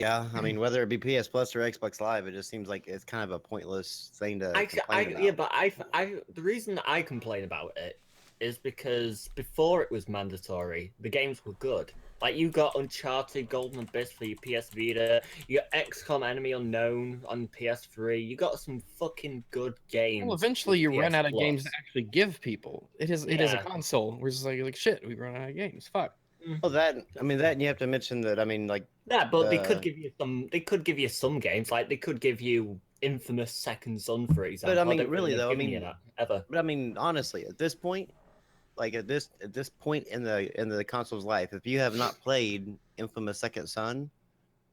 Yeah, I mean, whether it be PS Plus or Xbox Live, it just seems like it's kind of a pointless thing to complain Yeah, about. but the reason that I complain about it is because before it was mandatory, the games were good. Like you got Uncharted Golden Abyss for your PS Vita, you got XCOM Enemy Unknown on PS3. You got some fucking good Well, games eventually with you run PS out of games to Plus. actually give people. It is a Yeah. console. We're just like shit. We run out of games. Fuck. Well, that I mean that and you have to mention that I mean like Yeah, but they could the give you some. They could give you some games, like they could give you Infamous Second Son, for but I example. I mean don't think really they've though I given you mean that ever. but I mean honestly at this point like at this point in the console's life if you have not played Infamous Second Son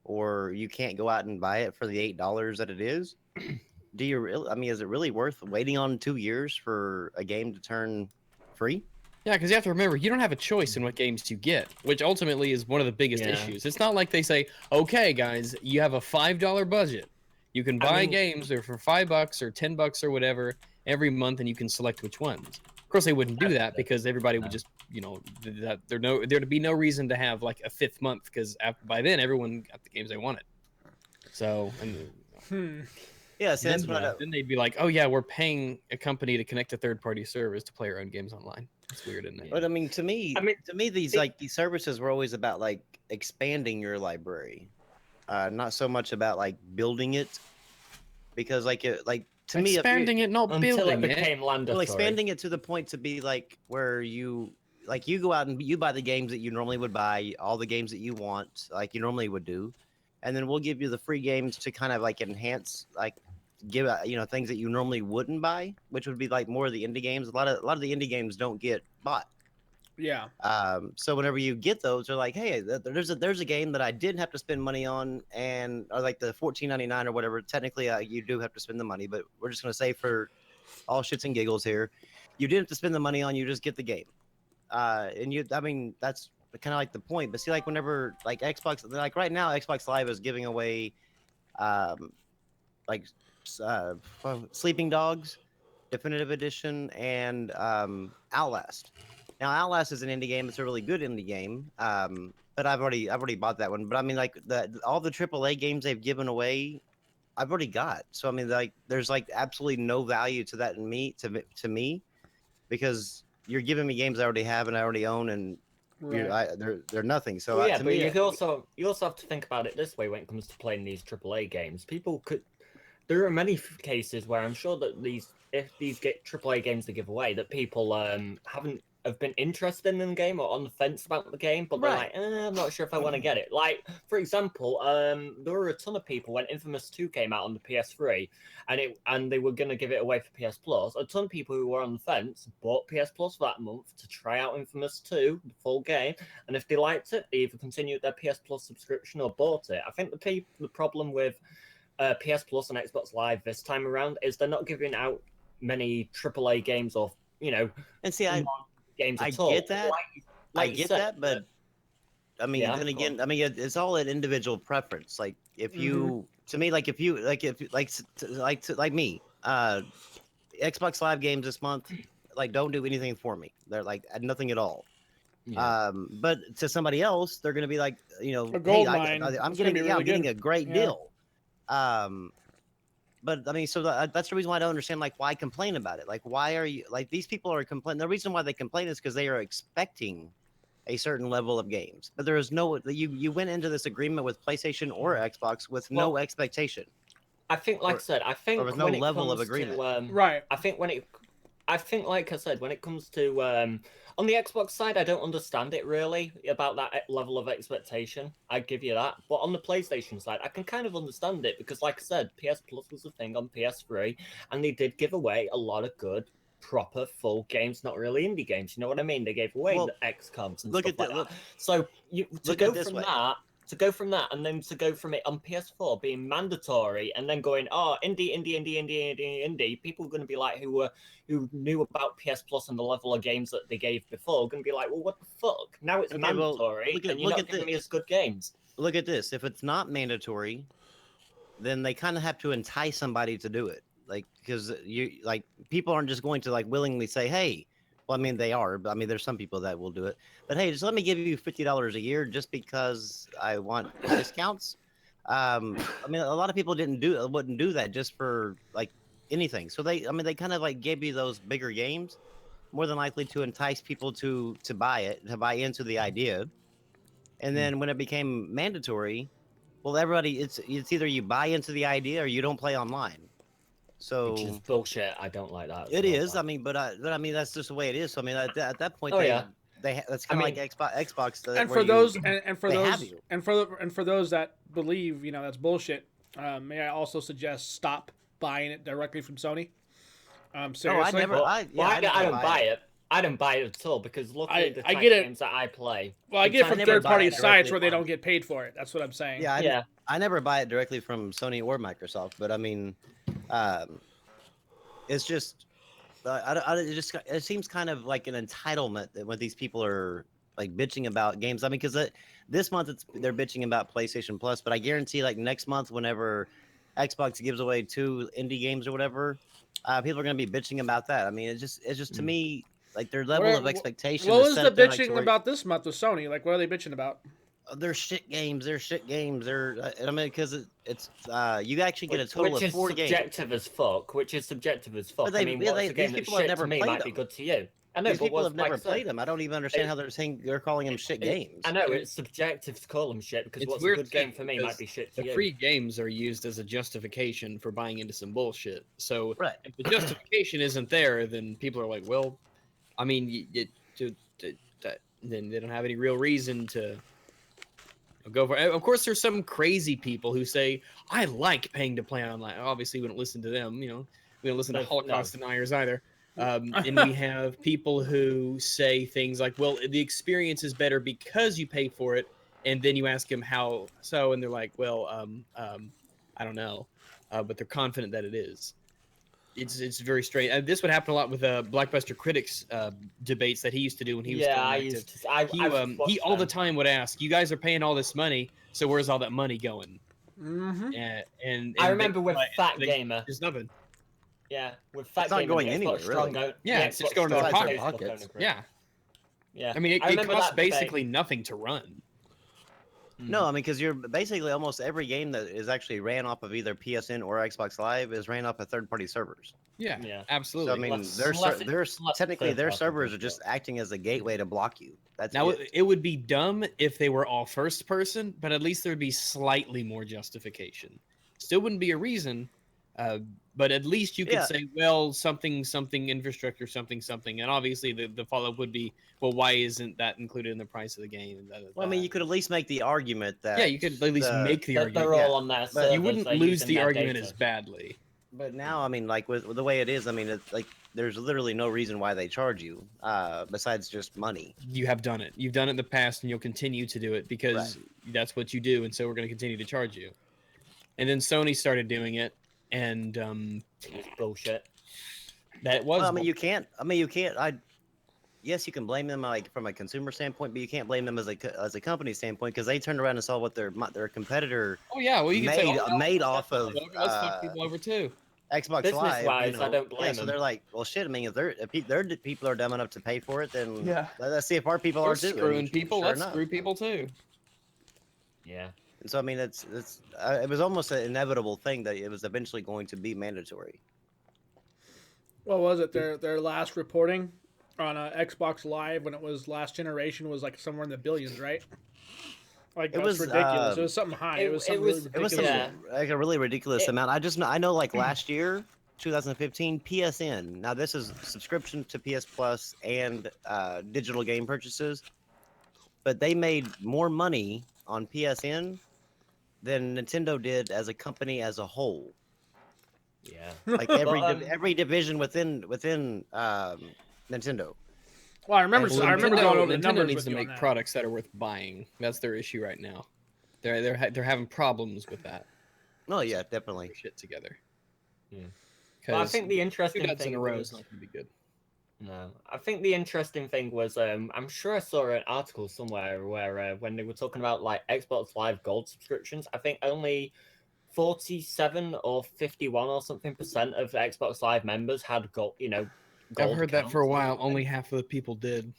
or you can't go out and buy it for the $8 that it is, do you really? I mean, is it really worth waiting on 2 years for a game to turn free? Yeah, because you have to remember, you don't have a choice in what games you get, which ultimately is one of the biggest Yeah. issues. It's not like they say, okay, guys, you have a $5 budget. You can I buy mean, games or for $5 or $10 or whatever every month, and you can select which ones. Of course, they wouldn't do that because everybody would just, that there'd be no reason to have like a fifth month because by then everyone got the games they wanted. So, and Yeah, see, then, that's what I, then they'd be like, oh yeah, we're paying a company to connect to third-party servers to play our own games online. It's weird, isn't it? but I mean, these it- like these services were always about like expanding your library, not so much about like building it, because like it like to me, Expanding it, not until building it became mandatory. well, expanding it to the point to be like where you like you go out and you buy the games that you normally would buy, all the games that you want, like you normally would do, and then we'll give you the free games to kind of like enhance like give things that you normally wouldn't buy, which would be like more of the indie games. A lot of the indie games don't get bought. Yeah. So whenever you get those, they're like, hey, there's a game that I didn't have to spend money on, and or like the 14.99 or whatever. Technically, you do have to spend the money, but we're just gonna say for all shits and giggles here, you didn't have to spend the money on. You just get the game, and I mean, that's kind of like the point. But see, like whenever like Xbox, like right now, Xbox Live is giving away, um, like uh, Sleeping Dogs Definitive Edition and Outlast. Now, Outlast is an indie game. It's a really good indie game. But I've already bought that one. But I mean, like all the AAA games they've given away, I've already got. So I mean, like there's like absolutely no value to that in me to me because you're giving me games I already have and I already own, and Right. they're nothing. So Well, yeah, to but me, you also have to think about it this way when it comes to playing these AAA games. People could. There are many cases where I'm sure that if these get AAA games to give away, that people have been interested in the game or on the fence about the game, but they're right. like, I'm not sure if I want to get it. Like, for example, there were a ton of people when Infamous 2 came out on the PS3, and they were going to give it away for PS Plus. A ton of people who were on the fence bought PS Plus for that month to try out Infamous 2, the full game, and if they liked it, they either continued their PS Plus subscription or bought it. I think the problem with PS Plus and Xbox Live this time around is they're not giving out many AAA games or And see, games I at all. get that. Like I you get said, that, but I mean, yeah, then again, I mean, it's all an individual preference. Like if you, to me, like if you, like if like me, Xbox Live games this month, like don't do anything for me. They're like nothing at all. yeah. But to somebody else, they're gonna be like, A hey, gold mine. I'm It's gonna getting, be yeah, really I'm getting good. a great Yeah. deal. But I mean, so that's the reason why I don't understand, like, why complain about it? Like, why are you like these people are complaining? The reason why they complain is because they are expecting a certain level of games, but there is no you went into this agreement with PlayStation or Xbox with no Well, expectation I think, like I said, I or with think no when it level of comes agreement. to Right. I think, like I said, when it comes to on the Xbox side, I don't understand it really about that level of expectation. I give you that, but on the PlayStation side, I can kind of understand it because, like I said, PS Plus was a thing on PS3, and they did give away a lot of good, proper, full games, not really indie games. You know what I mean? They gave away Well, the XComs and look stuff at like that. that. So to Look go at this from way. that and then to go from it on PS4 being mandatory and then going, oh, indie, people are going to be like who knew about PS Plus and the level of games that they gave before, going to be like, well, what the fuck? Now it's Okay, well, mandatory and you're not giving me as good games. Look at this. If it's not mandatory, then they kind of have to entice somebody to do it. Like, because you like people aren't just going to like willingly say, hey, well, I mean, they are, but I mean, there's some people that will do it. But hey, just let me give you $50 a year just because I want discounts. I mean, a lot of people wouldn't do that just for like anything. So they kind of like gave you those bigger games, more than likely to entice people to buy it, to buy into the idea. And then when it became mandatory, well, everybody, it's either you buy into the idea or you don't play online. Which is So bullshit. I don't like that. it so, is. I like- mean, but I mean that's just the way it is. So I mean, at that point, Oh, yeah. that's I kind of mean- like Xbox. And where for those you, and for they have those you. and for those that believe that's bullshit, may I also suggest stop buying it directly from Sony? Oh, Seriously. I never. Well, I I never don't buy it. I don't buy it at all because luckily the I type get it. games that I play. Well, I get it I from never buy third-party it sites directly where they from- don't get paid for it. That's what I'm saying. Yeah, Yeah. I never buy it directly from Sony or Microsoft, but I mean, it's just, it seems kind of like an entitlement that when these people are like bitching about games. I mean, because this month they're bitching about PlayStation Plus, but I guarantee like next month, whenever Xbox gives away 2 indie games or whatever, people are going to be bitching about that. I mean, it's just to me like their level of expectation. What is was set the up there, like, to bitching where- about this month with Sony? Like, what are they bitching about? They're shit games. They're shit games. I mean, because it's you actually get a total which of is 4 games. subjective as fuck. Which is subjective as fuck. they- I mean, yeah, what's they- a game these that's people have shit never to me played might be them. good to you. I know, These but people what's have never like I said, played them. I don't even understand how they're calling them shit games. I know it's subjective to call them shit because It's what's a weird good game too, for me because might be shit to The you. free games are used as a justification for buying into some bullshit. So Right. if the justification isn't there, then people are like, well, I mean, then they don't have any real reason to go for it. Of course, there's some crazy people who say, I like paying to play online. Obviously, we don't listen to them. We don't listen to No, Holocaust deniers either. And we have people who say things like, well, the experience is better because you pay for it. And then you ask them how so, and they're like, well, I don't know. But they're confident that it is. It's very strange. This would happen a lot with Blockbuster Critics debates that he used to do when he was still I active. used to. He all the time would ask, you guys are paying all this money, so where's all that money going? Mm-hmm. And I remember with Fat they- Gamer. there's nothing. Yeah, with Fat It's not Gamer. going the Xbox anywhere, Strong really. Own- Yeah, the it's just Xbox going to their Strong Own pockets. Facebook owner group. Yeah. Yeah. I mean, it remember costs that debate. basically nothing to run. No, I mean, because you're basically almost every game that is actually ran off of either PSN or Xbox Live is ran off of third-party servers. Yeah, Yeah. absolutely. So I mean, Unless- their unless it- their unless technically their third-party servers does are just that. acting as a gateway to block you. That's Now it. it would be dumb if they were all first person, but at least there would be slightly more justification. Still wouldn't be a reason, but at least you could Yeah. say, well, something infrastructure, something, and obviously the follow up would be, well, why isn't that included in the price of the game? And Well, I mean, you could at least make the argument that. yeah, you could at least the- make the They're argument. all yeah. on their But servers. You wouldn't they're lose using the their argument data. as badly. But now, I mean, like with the way it is, I mean, it's like there's literally no reason why they charge you, besides just money. You have done it. You've done it in the past, and you'll continue to do it because that's what you do, and so we're going to continue to charge you. And then Sony started doing it, and It's bullshit. that was. Well, I mean, you can't. Yes, you can blame them like from a consumer standpoint, but you can't blame them as a company standpoint because they turned around and saw what their competitor oh yeah, well you can say made off of let's fuck people over too. Xbox Business-wise, Live. I don't blame yeah, so them. they're like, well, shit. I mean, if their people are dumb enough to pay for it, then Yeah. let's see if our people We're are too. and screwing people. sure Let's enough. screw people too. Yeah. And so I mean, it was almost an inevitable thing that it was eventually going to be mandatory. What was it? Their last reporting on Xbox Live when it was last generation was like somewhere in the billions, right? Like It that's was, ridiculous. It was something high. It was something really It was ridiculous. some, like a really ridiculous It- amount. I know like last year, 2015, PSN. Now this is subscription to PS Plus and digital game purchases, but they made more money on PSN than Nintendo did as a company as a whole. Yeah. Like every But, every division within Nintendo. Well, I remember. Well, I remember Nintendo- going over the Nintendo numbers needs with to you on make that. products that are worth buying. That's their issue right now. They're having problems with that. Oh yeah, definitely. Their shit together. Yeah. But I think the two interesting duds in thing a row was is not going to be good. no. I think the interesting thing was I'm sure I saw an article somewhere where when they were talking about like Xbox Live Gold subscriptions, I think only 47 or 51 or something % of Xbox Live members had got I've gold heard that for a accounts or while. something. Only half of the people did.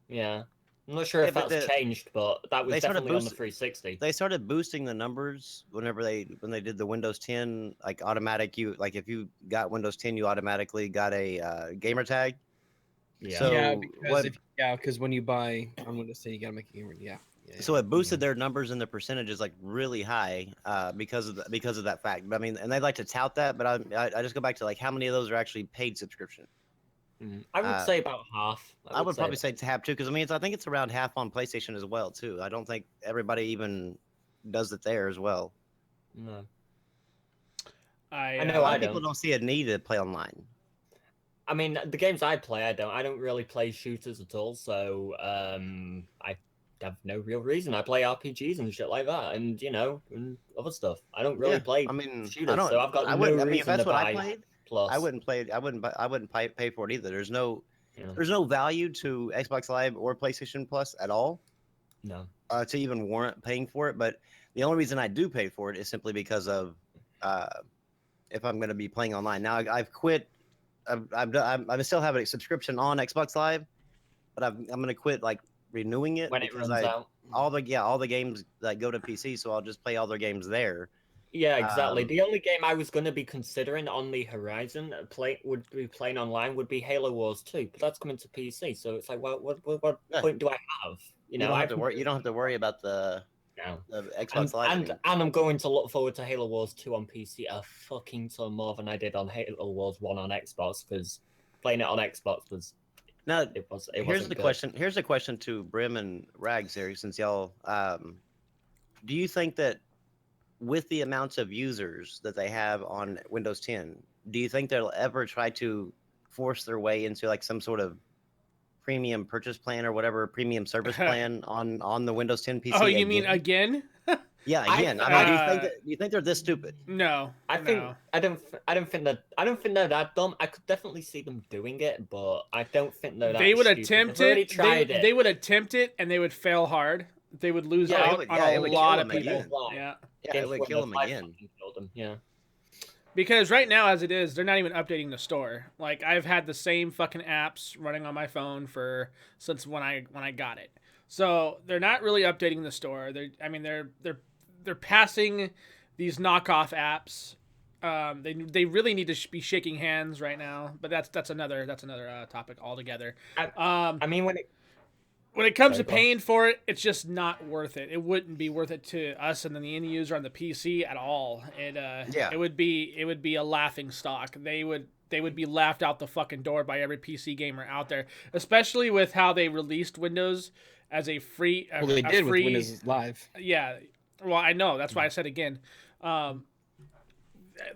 Yeah. I'm not sure Yeah, if but that's changed, but that was they started definitely on the boost- 360. They started boosting the numbers when they did the Windows 10 like automatic. You like if you got Windows 10, you automatically got a gamer tag. Yeah. So yeah, because what? because when you buy on Windows 10, you gotta make a gamer. Yeah. So it boosted their numbers and the percentages like really high because of that fact. But I mean, and they like to tout that, but I just go back to like how many of those are actually paid subscription. I would say about half. I would probably say tab too, because I mean, I think it's around half on PlayStation as well too. I don't think everybody even does it there as well. No. I I A know lot I of people don't see a need to play online. I mean, the games I play, I don't really play shooters at all. So I have no real reason. I play RPGs and shit like that, and and other stuff. I don't really Yeah, play I mean, shooters, I don't. so I've got I no wouldn't. I reason mean, if that's to what I buy played, Plus. I wouldn't play. I wouldn't pay for it either. There's no. Yeah. There's no value to Xbox Live or PlayStation Plus at all No. to even warrant paying for it. But the only reason I do pay for it is simply because of if I'm going to be playing online. Now I've quit. I still have a subscription on Xbox Live, but I'm going to quit like renewing it When it because runs out. all the games that go to PC, so I'll just play all their games there. Yeah, exactly. Um, The only game I was going to be considering on the horizon would be playing online would be Halo Wars 2, but that's coming to PC. So it's like, well, what Yeah. point do I have? You don't have to worry. You don't have to worry about the No. Xbox Live. And I'm going to look forward to Halo Wars 2 on PC a fucking ton more than I did on Halo Wars 1 on Xbox, because playing it on Xbox was Now, it here's wasn't the good. question. Here's the question to Brim and Rags here, since y'all. Do you think that with the amounts of users that they have on Windows 10, do you think they'll ever try to force their way into like some sort of premium purchase plan or whatever premium service plan on the Windows 10 PC? Oh, you mean again? Yeah, again. I mean, do you think they're this stupid? No, I think no. I don't think they're that dumb. I could definitely see them doing it, but I don't think they're that They would stupid. attempt They've already it. tried it. They would attempt it, and they would fail hard. They would lose Yeah, out on it a would lot kill of them people. again. Yeah, Yeah, Games it would for kill Windows them 5 again. fucking killed them. Yeah. because right now, as it is, they're not even updating the store. Like I've had the same fucking apps running on my phone since when I got it. So they're not really updating the store. They're passing these knockoff apps. They really need to be shaking hands right now, but that's another topic altogether. I mean, When it comes Sorry, to go on. paying for it, it's just not worth it. It wouldn't be worth it to us and then the end user on the PC at all. Yeah. It would be a laughing stock. They would be laughed out the fucking door by every PC gamer out there, especially with how they released Windows as a free. Well, they did with free, Windows Live. Yeah, well, I know. That's why I said again.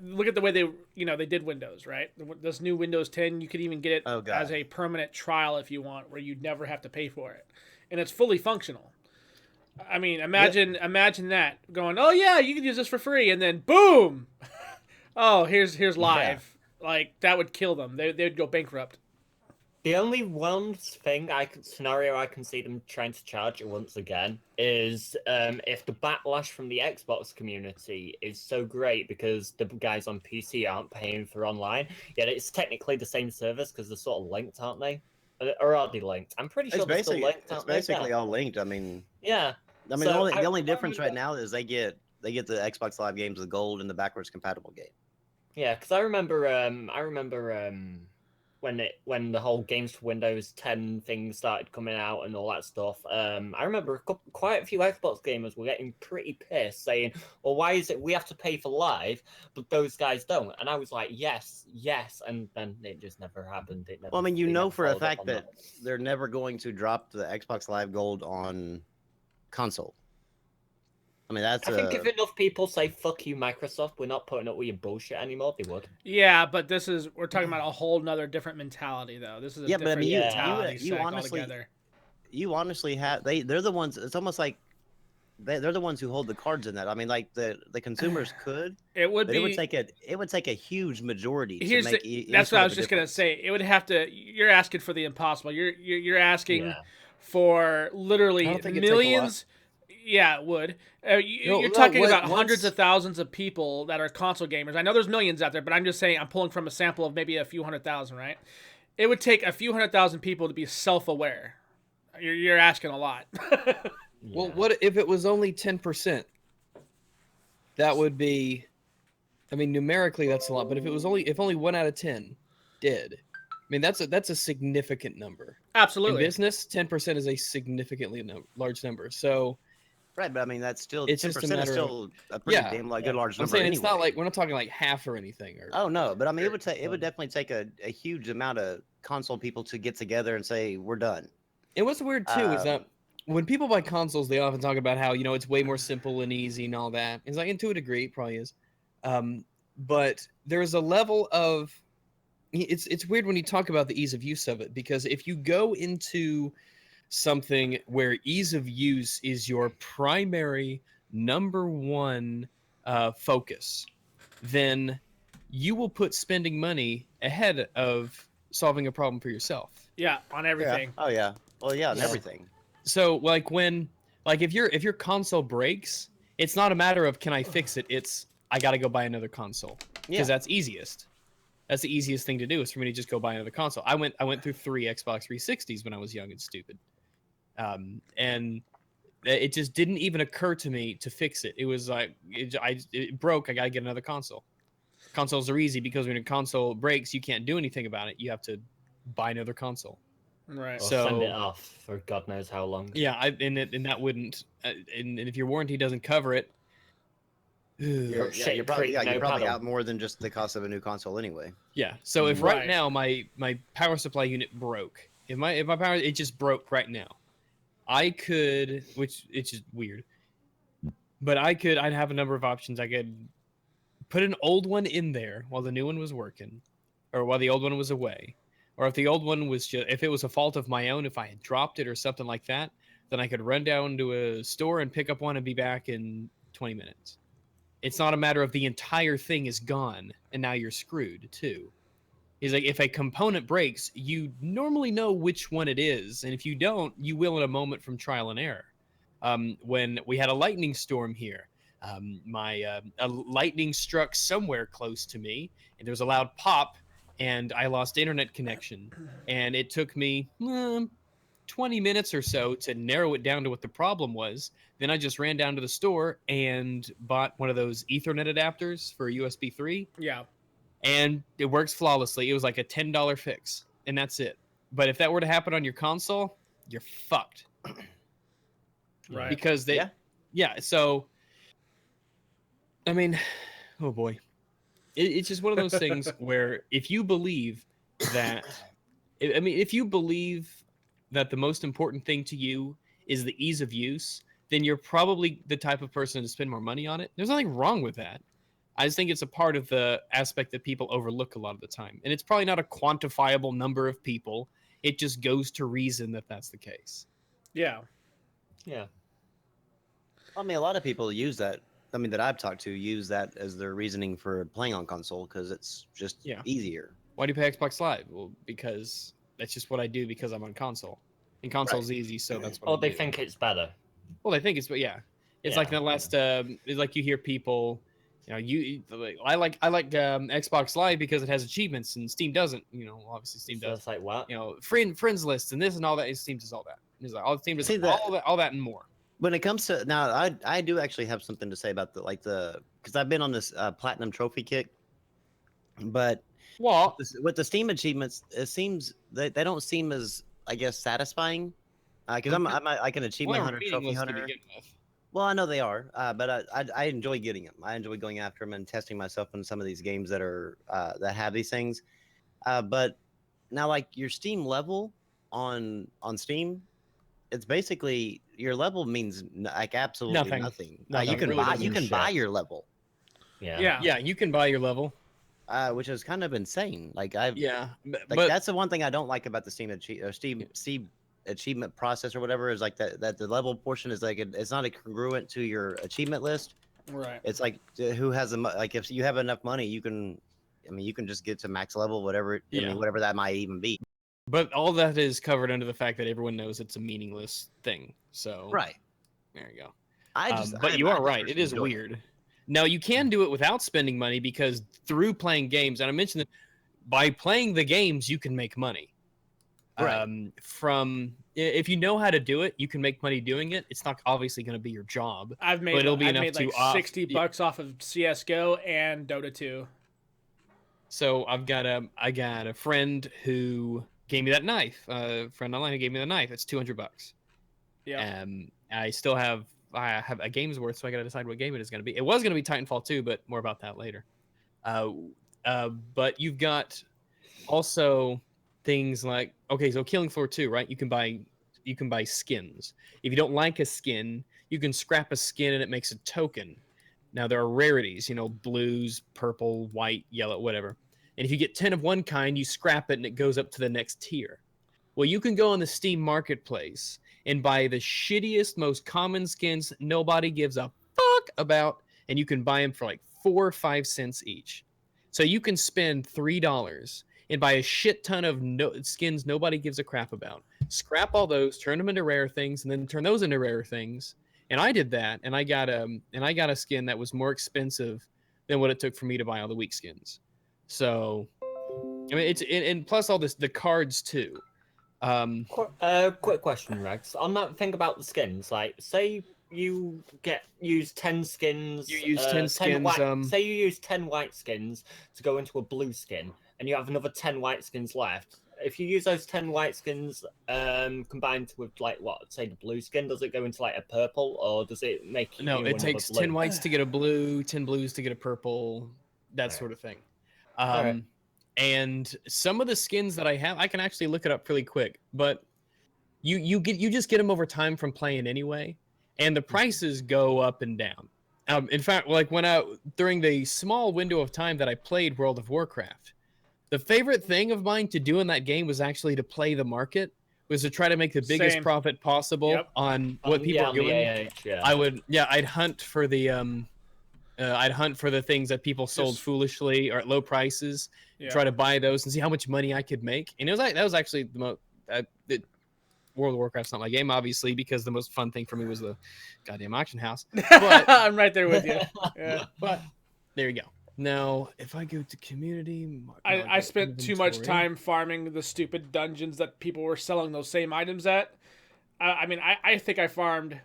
Look at the way they did Windows, right? This new Windows 10, you could even get it Oh, God. as a permanent trial if you want, where you'd never have to pay for it, and it's fully functional. I mean, imagine that going, oh yeah, you can use this for free, and then boom, oh here's live. Like that would kill them. They'd go bankrupt. the only scenario I can see them trying to charge it once again is if the backlash from the Xbox community is so great because the guys on PC aren't paying for online, yet it's technically the same service because they're sort of linked, aren't they? Or are they linked? I'm pretty sure It's they're still basically linked. it's aren't they? basically Yeah. all linked. I mean, Yeah. the So, only I difference right remember- now is they get the Xbox Live games, the gold and the backwards compatible game. Yeah, because I remember when the whole games for Windows 10 thing started coming out and all that stuff. I remember quite a few Xbox gamers were getting pretty pissed, saying, "Well, why is it we have to pay for live, but those guys don't?" And I was like, "Yes, and then it just never happened. It never, Well, I mean, you they know never for a followed up fact on that they're never going to drop the Xbox Live Gold on console. I mean, that's I think if enough people say "fuck you, Microsoft, we're not putting up with your bullshit anymore," they would. Yeah, but we're talking about a whole nother different mentality though. This is a Yeah, but I different mean, mentality you sect honestly- altogether. you honestly have they're the ones. It's almost like they're the ones who hold the cards in that. I mean, like the consumers could, It would but be. it would take a huge majority to Here's make. that's what I was just gonna say. It would have to. You're asking for the impossible. You're asking Yeah. for literally I don't think it'd take a lot. millions. Yeah, it would. You're no, talking about once- hundreds of thousands of people that are console gamers. I know there's millions out there, but I'm just saying I'm pulling from a sample of maybe a few 100,000, right? It would take a few 100,000 people to be self-aware. you're asking a lot. Well, Yeah. what if it was only 10%? That would be, I mean, numerically that's a lot, but if only 1 out of 10 did, I mean that's a significant number. In Absolutely. business, 10% is a significantly large number. So Right, but I mean that's still It's 10% just a is matter of- still a pretty Yeah. damn like good large I'm number saying anyway. it's not like we're not talking like half or anything. Or Oh no, but I mean it would definitely take a huge amount of console people to get together and say we're done. and what's weird too is Um, that when people buy consoles, they often talk about how it's way more simple and easy and all that. It's like, and to a degree, it probably is. But there's a level of it's weird when you talk about the ease of use of it, because if you go into something where ease of use is your primary number one focus, then you will put spending money ahead of solving a problem for yourself. Yeah, on everything. Oh yeah. Well yeah, and Yeah. everything. So if your console breaks, it's not a matter of can I fix it, it's I got to go buy another console, because Yeah. that's easiest. That's the easiest thing to do, is for me to just go buy another console. I went through 3 Xbox 360s when I was young and stupid. And it just didn't even occur to me to fix it. It was like it broke, I got to get another console. Consoles are easy because when a console breaks, you can't do anything about it. You have to buy another console. Right. Or So- send it off for God knows how long. Yeah, and that wouldn't, and if your warranty doesn't cover it, You're Yeah, shit you're probably creek, yeah, no you're probably paddle. out more than just the cost of a new console anyway. yeah. So if Right. right now my power supply unit broke, if my power, it just broke right now, I could, which it's just weird, but I'd have a number of options. I could put an old one in there while the new one was working, or while the old one was away, or if the old one was just, if it was a fault of my own, if I had dropped it or something like that, then I could run down to a store and pick up one and be back in 20 minutes. It's not a matter of the entire thing is gone and now you're screwed too. He's like, if a component breaks, you normally know which one it is, and if you don't, you will in a moment from trial and error. When we had a lightning storm here, a lightning struck somewhere close to me, and there was a loud pop, and I lost internet connection, and it took me 20 minutes or so to narrow it down to what the problem was. Then I just ran down to the store and bought one of those Ethernet adapters for USB 3, Yeah. and it works flawlessly. It was like a $10 fix, and that's it. But if that were to happen on your console, you're fucked. Right. Because they, Yeah. yeah. So, I mean, oh boy, it's just one of those things where if you believe that, I mean, if you believe that the most important thing to you is the ease of use, then you're probably the type of person to spend more money on it. There's nothing wrong with that. I just think it's a part of the aspect that people overlook a lot of the time. And it's probably not a quantifiable number of people. It just goes to reason that that's the case. Yeah. Yeah. I mean a lot of people use that. I mean that I've talked to use that as their reasoning for playing on console because it's just Yeah. easier. Why do you pay Xbox Live? Well, because that's just what I do because I'm on console. And console's easy, so that's what Or I they do. think it's better. Well, they think it's, but yeah, it's like Yeah, the last. It's like you hear people, I like Xbox Live because it has achievements and Steam doesn't. Obviously Steam So does. it's like, what? Friends lists and this and all that. And Steam does all that. It's like Steam does See, that- all that and more. When it comes to now, I do actually have something to say about because I've been on this platinum trophy kick, but Well, with the Steam achievements, it seems they don't seem as I guess satisfying. Because I'm like an achievement hunter, trophy hunter. Well, I know they are, but I enjoy getting them. I enjoy going after them and testing myself in some of these games that are that have these things. But now, like your Steam level on Steam, it's basically your level means like absolutely nothing. Nothing. You can Really buy doesn't shit. your level, Yeah. Yeah. yeah, you can buy your level. which is kind of insane. Like Yeah, like but that's the one thing I don't like about the Steam achievement process or whatever is like that the level portion is like it's not a congruent to your achievement list. Right. It's like who has like if you have enough money, you can just get to max level, whatever. I Yeah. mean, whatever that might even be. But all that is covered under the fact that everyone knows it's a meaningless thing. So Right. there you go. But But you are right. It is enjoy weird. Now you can do it without spending money because through playing games, and I mentioned that by playing the games you can make money. Right. From if you know how to do it, you can make money doing it. It's not obviously going to be your job, I've but made it'll be I've enough made like to off. 60 bucks off of CS:GO and Dota 2. So I got a friend who gave me that knife. A friend online who gave me the knife. It's $200. Yeah. I have a game's worth, so I got to decide what game it is going to be. It was going to be Titanfall 2, but more about that later. But you've got also things like, okay, so Killing Floor 2, right? You can buy skins. If you don't like a skin, you can scrap a skin and it makes a token. Now there are rarities, blues, purple, white, yellow, whatever. And if you get 10 of one kind, you scrap it and it goes up to the next tier. Well, you can go on the Steam Marketplace and buy the shittiest, most common skins nobody gives a fuck about, and you can buy them for like 4 or 5 cents each. So you can spend $3 and buy a shit ton of skins nobody gives a crap about. Scrap all those, turn them into rare things, and then turn those into rare things. And I did that, and I got a skin that was more expensive than what it took for me to buy all the weak skins. So, I mean, and plus all the cards too. Quick question, Rex. On that thing about the skins, like, say you use 10 skins. You use 10 skins. Say you use 10 white skins to go into a blue skin, and you have another 10 white skins left. If you use those 10 white skins combined with, like, what, say the blue skin, does it go into like a purple, or does it make you? No, it takes blue? 10 whites to get a blue, 10 blues to get a purple, that sort of thing. Right. And some of the skins that I have, I can actually look it up really quick, but you just get them over time from playing anyway, and the prices go up and down. In fact, like during the small window of time that I played World of Warcraft, the favorite thing of mine to do in that game was actually to play the market, was to try to make the biggest profit possible on what people are doing. I'd hunt for the things that people sold foolishly or at low prices, try to buy those and see how much money I could make. And that was actually the most. World of Warcraft's not my game, obviously, because the most fun thing for me was the goddamn auction house. But I'm right there with you. Yeah. But there you go. Now, if I go to community, I spent too much time farming the stupid dungeons that people were selling those same items at. I mean, I think I farmed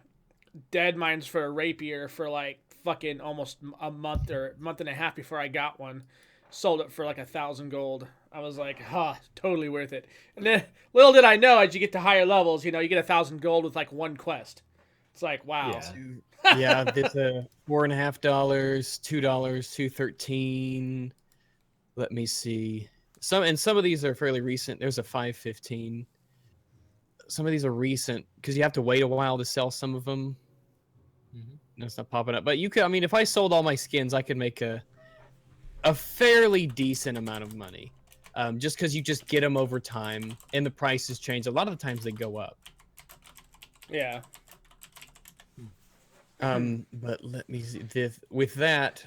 dead mines for a rapier for like fucking almost a month or month and a half before I got one. Sold it for like 1,000 gold. I was like, totally worth it. And then little did I know, as you get to higher levels, you get 1,000 gold with like one quest. It's like, wow. Yeah, it's $4.50, $2, $2.13. Let me see. Some of these are fairly recent. There's a $5.15. Some of these are recent because you have to wait a while to sell some of them. No, it's not popping up. But you could, I mean, if I sold all my skins, I could make a fairly decent amount of money. Just because you just get them over time and the prices change. A lot of the times they go up. Yeah. But let me see. With that,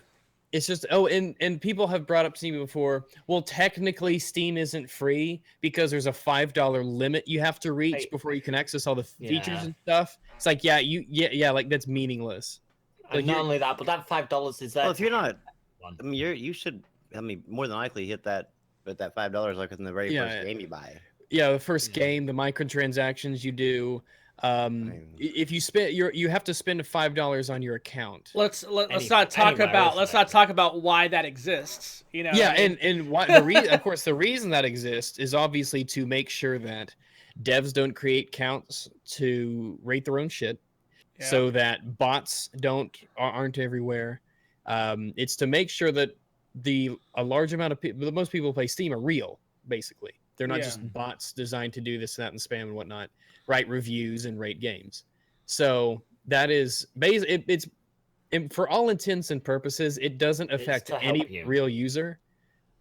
it's just and people have brought up to me before. Well, technically, Steam isn't free because there's a $5 limit you have to reach before you can access all the features and stuff. It's like, like that's meaningless. Like, not only that, but that $5 is that. Well, if you're not, I mean, you should. I mean, more than likely hit that $5 like in the very first game you buy. Yeah, the first game, the microtransactions you do. If you spend, you have to spend $5 on your account. Let's not talk about why that exists. Yeah, and why the reason, of course, the reason that exists is obviously to make sure that devs don't create counts to rate their own shit, so that bots aren't everywhere. It's to make sure that a large amount of people, most people who play Steam are real, basically. They're not just bots designed to do this, that, and spam and whatnot. Write reviews and rate games. So that is it's for all intents and purposes, it doesn't affect any real user,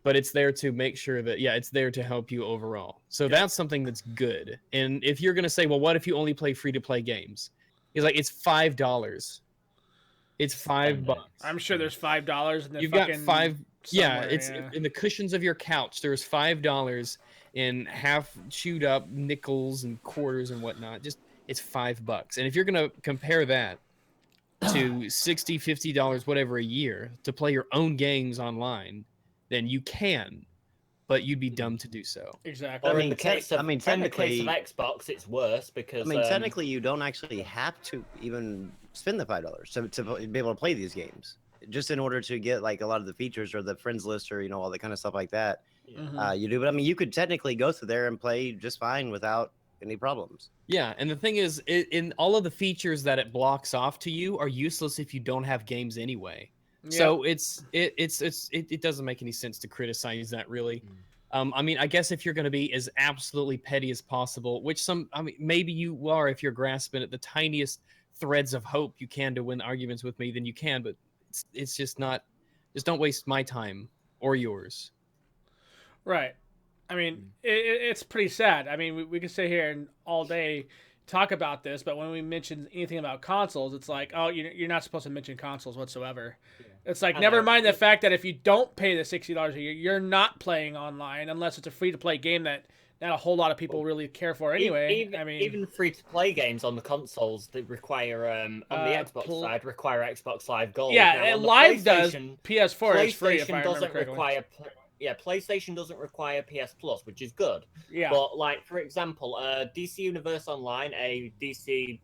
but it's there to make sure that it's there to help you overall. So that's something that's good. And if you're gonna say, well, what if you only play free to play games? It's like it's $5. It's $5. I'm sure there's $5 in the You've got $5. Yeah, it's in the cushions of your couch. There's $5 in half chewed up nickels and quarters and whatnot. Just it's $5. And if you're gonna compare that to $60, $50, whatever a year to play your own games online, then you can. but you'd be dumb to do so. Exactly. Or I in mean, the case of, I mean, in the case of technically- Xbox, it's worse because I mean, technically, you don't actually have to even spend the $5 to be able to play these games. Just in order to get like a lot of the features or the friends list or all that kind of stuff like that, Mhm. you do. But I mean, you could technically go through there and play just fine without any problems. Yeah, and the thing is, in all of the features that it blocks off to you are useless if you don't have games anyway. Yep. So it doesn't make any sense to criticize that really. I mean, I guess if you're going to be as absolutely petty as possible, which maybe you are if you're grasping at the tiniest threads of hope you can to win arguments with me, then you can. But it's just not. Just don't waste my time or yours. Right. I mean, it's pretty sad. I mean, we could sit here and all day talk about this, but when we mention anything about consoles, it's like, oh, you're not supposed to mention consoles whatsoever. Yeah. It's like, I never know. mind the fact that if you don't pay the $60 a year, you're not playing online unless it's a free-to-play game that not a whole lot of people really care for anyway. Even free-to-play games on the consoles that require on the Xbox side require Xbox Live Gold. Yeah, Now, on the Live does. PlayStation- PS4 is free, if PlayStation I remember doesn't correctly. require. PlayStation doesn't require PS Plus, which is good. Yeah. But like for example, DC Universe Online, a DC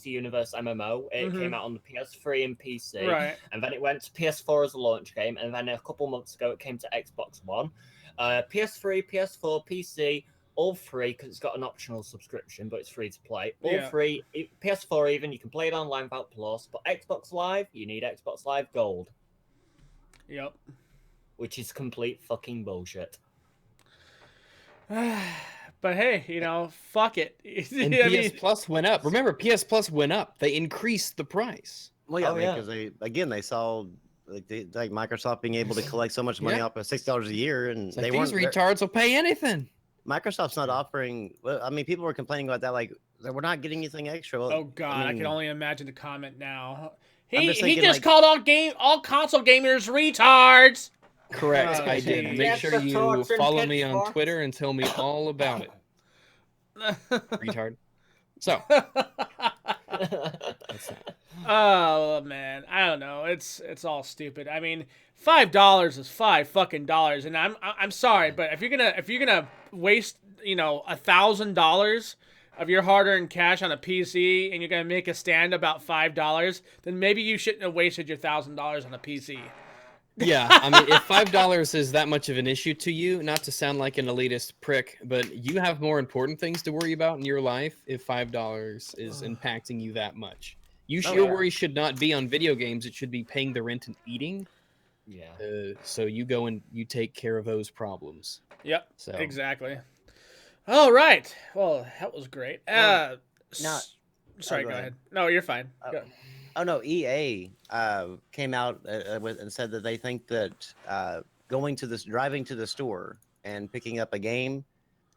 Universe MMO, it came out on the PS3 and PC, Right. and then it went to PS4 as a launch game, and then a couple months ago it came to Xbox One, PS3, PS4, PC. All free because it's got an optional subscription, but it's free to play. All free. PS4 even, you can play it online without Plus. But Xbox Live, you need Xbox Live Gold. Yep. Which is complete fucking bullshit. But hey, fuck it. And I PS mean, Plus went up. Remember, PS Plus went up. They increased the price. Well, yeah, Oh, yeah. because they saw like Microsoft being able to collect so much money Yeah. off of $60 a year, and It's like, they these weren't. retards will pay anything. Microsoft's not offering. Well, I mean, people were complaining about that, like that we're not getting anything extra. Well, oh god, I mean, can only imagine the comment now. I'm He just he thinking, just like- called all console gamers retards. Correct, Oh, I did. geez. Make Get sure the you torch and follow me on pitchforks. Twitter and tell me all about it, retard. So, that's that. Oh man, I don't know. It's all stupid. I mean, $5 is $5 and I'm sorry, but if you're gonna waste $1,000 of your hard-earned cash on a PC and you're gonna make a stand about $5, then maybe you shouldn't have wasted your $1,000 on a PC. Yeah, I mean, if $5 is that much of an issue to you, not to sound like an elitist prick, but you have more important things to worry about in your life if $5 is impacting you that much. Your worry should not be on video games. It should be paying the rent and eating. Yeah. So you go and you take care of those problems. Yep, So exactly. All right. Well, that was great. Well, Sorry, go go ahead. ahead. No, you're fine. Go. Oh no, EA came out and said that they think that driving to the store and picking up a game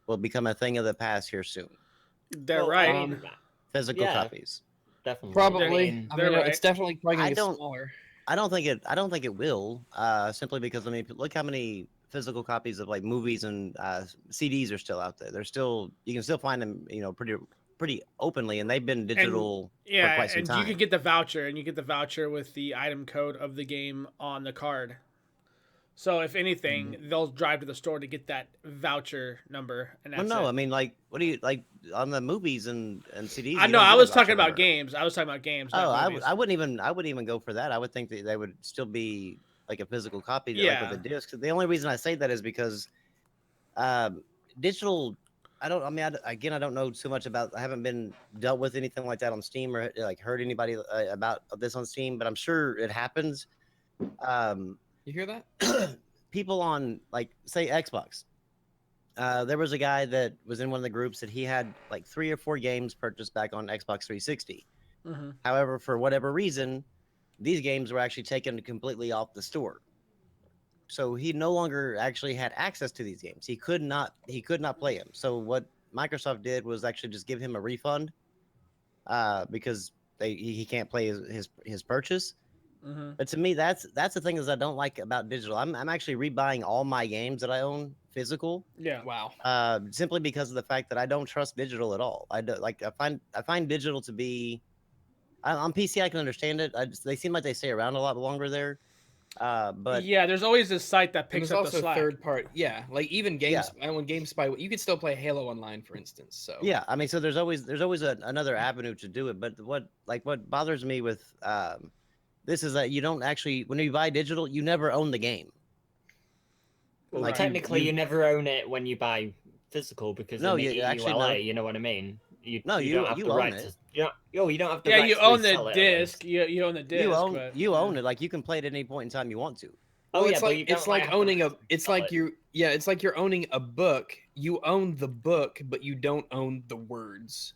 will become a thing of the past here soon. They're Well, right. I mean, Physical Yeah. copies. definitely. probably, mean, I they're mean, right. it's definitely probably going I to get don't- smaller. I don't think it will. Simply because I mean, look how many physical copies of like movies and CDs are still out there. You can still find them, pretty openly, and they've been digital for Yeah, quite some and time. you can get the voucher, and you get the voucher with the item code of the game on the card. So if anything, they'll drive to the store to get that voucher number, and that's Well, no, it. I mean, like, what do you like on the movies and CDs? I you know. don't I get a was voucher talking about number. games. I was talking about games. Oh, not movies. I wouldn't even go for that. I would think that they would still be like a physical copy, like Yeah. with a disc. The only reason I say that is because digital. I don't know too much about. I haven't been dealt with anything like that on Steam or like heard anybody about this on Steam, but I'm sure it happens. You hear that? People on like say Xbox. There was a guy that was in one of the groups that he had like 3 or 4 games purchased back on Xbox 360. Mhm. However, for whatever reason, these games were actually taken completely off the store. So he no longer actually had access to these games. He could not play them. So what Microsoft did was actually just give him a refund because he can't play his purchase. Mhm. But to me, that's the thing is I don't like about digital. I'm actually rebuying all my games that I own physical, Yeah. Wow. simply because of the fact that I don't trust digital at all. I find digital to be on PC. I can understand it. They seem like they stay around a lot longer there. But yeah, there's always this site that And picks there's up the also slack. third part. Yeah, like even Yeah. when GameSpy, you can still play Halo Online, for instance. So yeah, I mean, so there's always another avenue to do it. But what bothers me with this is that you don't actually, when you buy digital, you never own the game. Well, Like, technically, you never own it when you buy physical because No, in the you actually EULA, no. you know what I mean. No, You don't have you the own right it. to. You don't have the Yeah, right you to own the resell it, at disc. least. You own the disc. but, You yeah. own it. Like, you can play it at any point in time you want to. Oh, well, yeah, it's but like you don't it's like have the owning right a to it's resell like it. it's like you're owning a book. You own the book, but you don't own the words.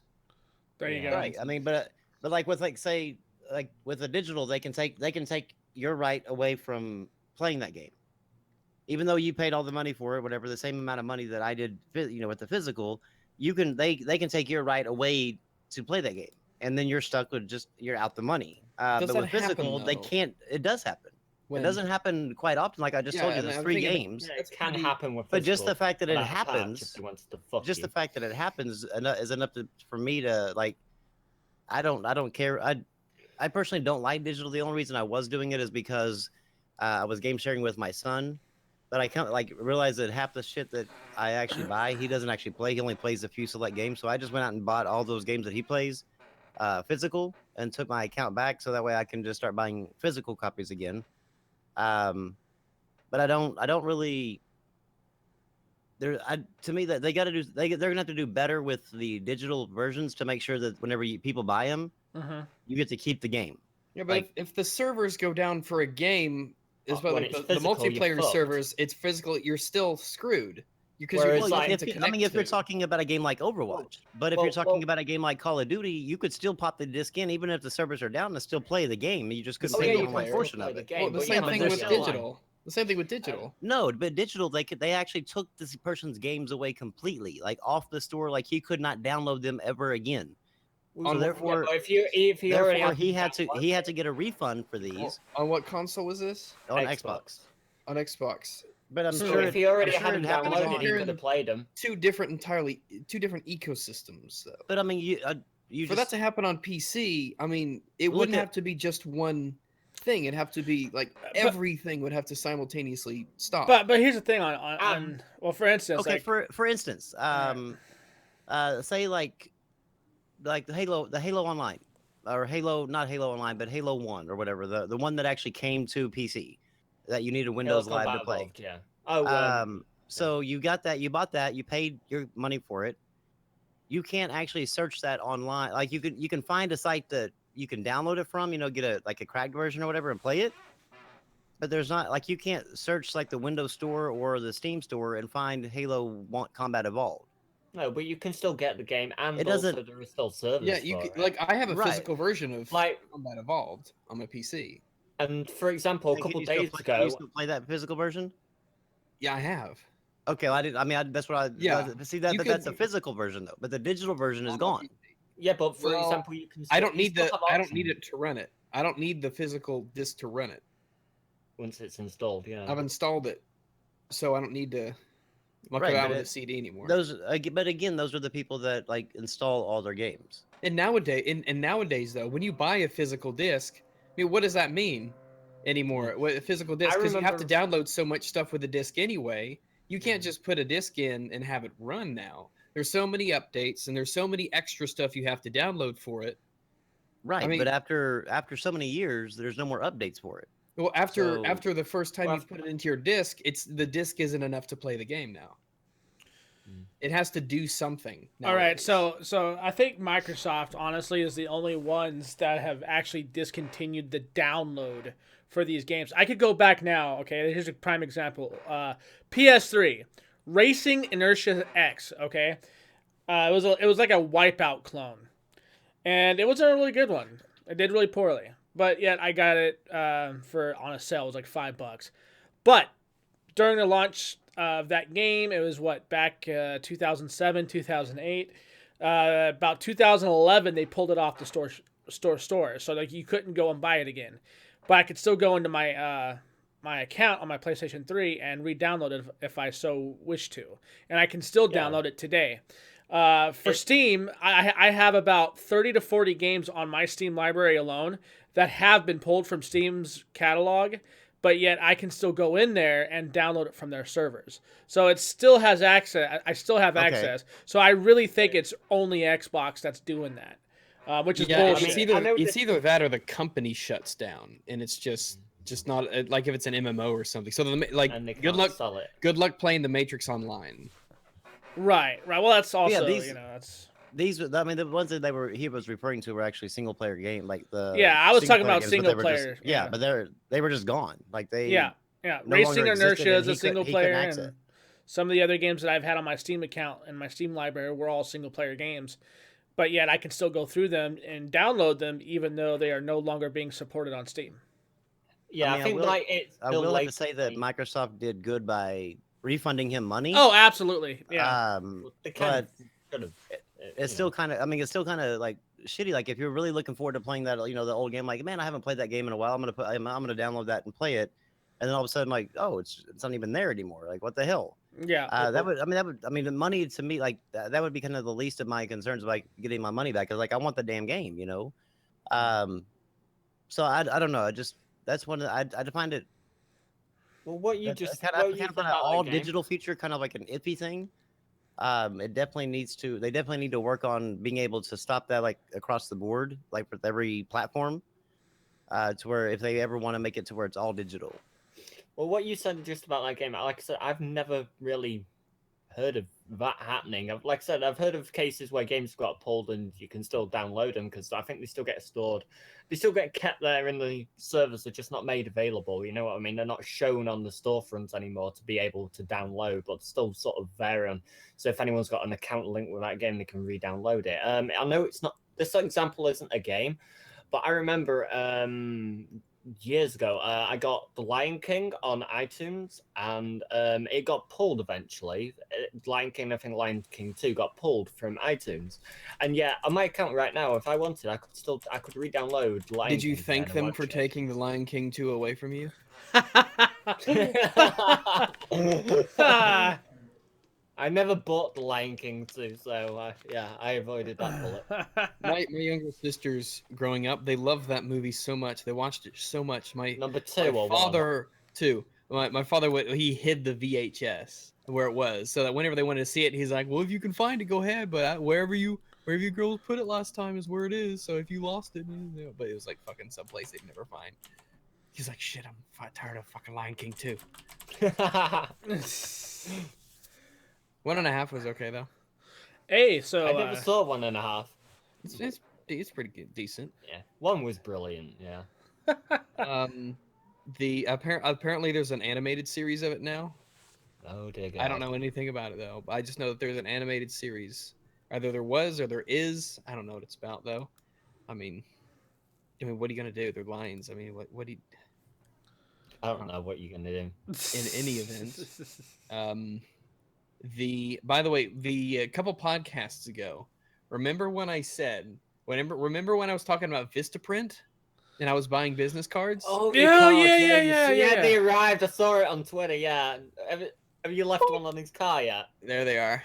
There you Yeah. go. Right. I mean, but like with say like with the digital, they can take your right away from playing that game, even though you paid all the money for it, whatever, the same amount of money that I did, with the physical. They can take your right away to play that game, and then you're stuck with you're out the money. Does But that with physical, happen, they though? can't. It does happen. When It doesn't happen quite often. Like I just told you, and there's I'm 3 thinking games. Yeah, that's it can pretty- happen with But just physical the fact that it without a patch happens, if they wants to fuck just you. the fact that it happens is enough for me to like. I don't care. I personally don't like digital. The only reason I was doing it is because I was game sharing with my son, but I kind of like realized that half the shit that I actually buy, he doesn't actually play. He only plays a few select games. So I just went out and bought all those games that he plays, physical, and took my account back so that way I can just start buying physical copies again. But I don't really. To me that they got to do, they're gonna have to do better with the digital versions to make sure that whenever people buy them, Mm-hmm. you get to keep the game. Yeah, but Like- if the servers go down for a game, is When like it's the physical, you're multiplayer fucked. servers, it's physical. You're still screwed. Because Whereas, you're Well, like- looking if to you- connect if you're to. talking about a game like Overwatch, but if well, you're talking well- about a game like Call of Duty, you could still pop the disc in, even if the servers are down, and still play the game. You just couldn't Oh, play yeah, the you online can portion play of the it. game, Well, the but same yeah, thing but with there's still digital. The same thing with digital. No, but digital, they actually took this person's games away completely, like off the store. Like he could not download them ever again. On So therefore, but if you already therefore have he had to get a refund for these On what console was this? on Xbox. On Xbox. But I'm So sure if he already I'm sure had it them happens downloaded, on- he could have played them. Two different ecosystems though. But I mean, you For just, that to happen on PC, I mean, it Look wouldn't at- have to be just one thing. It'd have to be like everything would have to simultaneously stop. But here's the thing on well, for instance, okay. like, For instance, say like the Halo Online, or Halo, not Halo Online, but Halo 1 or whatever, the one that actually came to PC that you needed Windows Halo Live to Combat play. Evolved, yeah. Oh, So you got that, you bought that, you paid your money for it. You can't actually search that online. Like you can find a site that you can download it from, get a cracked version or whatever and play it. But there's not, like, you can't search like the Windows Store or the Steam Store and find Halo 1 Combat Evolved. no, but you can still get the game, and It also doesn't- there is still servers. yeah, you for could, it. like I have a Right. physical version of Like- Combat Evolved on my PC. And for example, a Can couple you still days play- can ago, you still play that physical version? Yeah, I have. Okay, well, I didn't. I mean, that's what I. Yeah, See that, you but that's a could- physical version though. But the digital version is On my gone. PC. yeah, but for Well, example, you can. I Still, don't you need still the have I don't need options it to run it. I don't need the physical disc to run it. once it's installed. Yeah. I've installed it, so I don't need to muck Right, around but with it- the CD anymore. But again, those are the people that like install all their games. And nowadays though, when you buy a physical disc, I mean, what does that mean anymore? What a physical disc? Because you have to download so much stuff with the disc anyway. You can't just put a disc in and have it run now. There's so many updates and there's so many extra stuff you have to download for it. Right, mean- but after so many years, there's no more updates for it. Well, after So- the first time Well, you put it into your disc, the disc isn't enough to play the game now. It has to do something. all right, nowadays. so I think Microsoft honestly is the only ones that have actually discontinued the download for these games. I could go back now. Okay, here's a prime example. PS3 Racing Inertia X. Okay, it was like a Wipeout clone, and it wasn't a really good one. It did really poorly, but yet I got it for on a sale. It was like $5. But during the launch of that game, it was back 2007, 2008. About 2011, they pulled it off the store, so like you couldn't go and buy it again. But I could still go into my my account on my PlayStation 3 and re-download it if I so wish to, and I can still download it today. For Steam, I have about 30 to 40 games on my Steam library alone that have been pulled from Steam's catalog, but yet I can still go in there and download it from their servers. So it still has access. I still have Okay. access. So I really think it's only Xbox that's doing that, which is Yeah, bullshit. it's either that or the company shuts down, and it's just not like if it's an MMO or something. So like, And they good can't luck, sell it. good luck playing the Matrix Online. Right. Well, that's also these- that's. These, I mean, the ones that he was referring to were actually single player game, like the Yeah, I was talking single-player about games, but single they were just- player, yeah, yeah. but they were just gone. Like they Yeah. no Racing longer existed, Inertia and is a he single couldn't player, access and it. some of the other games that I've had on my Steam account and my Steam library were all single player games. But yet I can still go through them and download them, even though they are no longer being supported on Steam. Yeah, I I think will- like it's I still will have to late say that for me. Microsoft did good by refunding him money. Oh, absolutely. Yeah. They kind of but could have. it's still kind of, I mean, it's still kind of like shitty. Like if you're really looking forward to playing that, the old game, like, man, I haven't played that game in a while. I'm gonna download that and play it, and then all of a sudden, like, oh, it's not even there anymore. Like, what the hell? Yeah. The money to me, like that would be kind of the least of my concerns, like getting my money back, because like I want the damn game, So I don't know. That's one of I defined it. Well, what you That- just kind what of you kind said of an about that all game- digital feature, kind of like an iffy thing. It definitely they definitely need to work on being able to stop that like across the board, like with every platform, to where if they ever want to make it to where it's all digital. Well, what you said just about that game, like I said, I've never really heard of that happening. Like I said, I've heard of cases where games got pulled and you can still download them because I think they still get stored. They still get kept there in the servers. They're just not made available. You know what I mean? They're not shown on the storefronts anymore to be able to download, but still sort of there. And so if anyone's got an account linked with that game, they can re-download it. I know it's not. This example isn't a game, but I remember years ago, I got The Lion King on iTunes, and it got pulled eventually. Lion King, I think Lion King 2 got pulled from iTunes, and yeah, on my account right now, if I wanted, I could re-download Lion Did you King thank again and them for watch it. taking the Lion King 2 away from you? I never bought The Lion King 2, so yeah, I avoided that bullet. My younger sisters growing up, they loved that movie so much. They watched it so much. Number 2 My or father too. My father he hid the VHS where it was, so that whenever they wanted to see it, he's like, "Well, if you can find it, go ahead. But wherever you girls put it last time is where it is. So if you lost it, but it was like fucking someplace they'd never find." He's like, "Shit, I'm tired of fucking Lion King 2." one. 1.5 was okay though. Hey, so I never saw 1.5. It's pretty good, decent. Yeah, 1 was brilliant. Yeah. Apparently there's an animated series of it now. Oh dear God. I don't know anything about it though. I just know that there's an animated series. Either there was or there is. I don't know what it's about though. I mean, what are you gonna do? They're lions. I mean, what do you? I don't know what you're gonna do. In any event, by the way, the couple podcasts ago, remember when I said, remember when I was talking about Vistaprint, and I was buying business cards? Oh yeah. They arrived. I saw it on Twitter. Yeah. Have you left one on his car yet? There they are.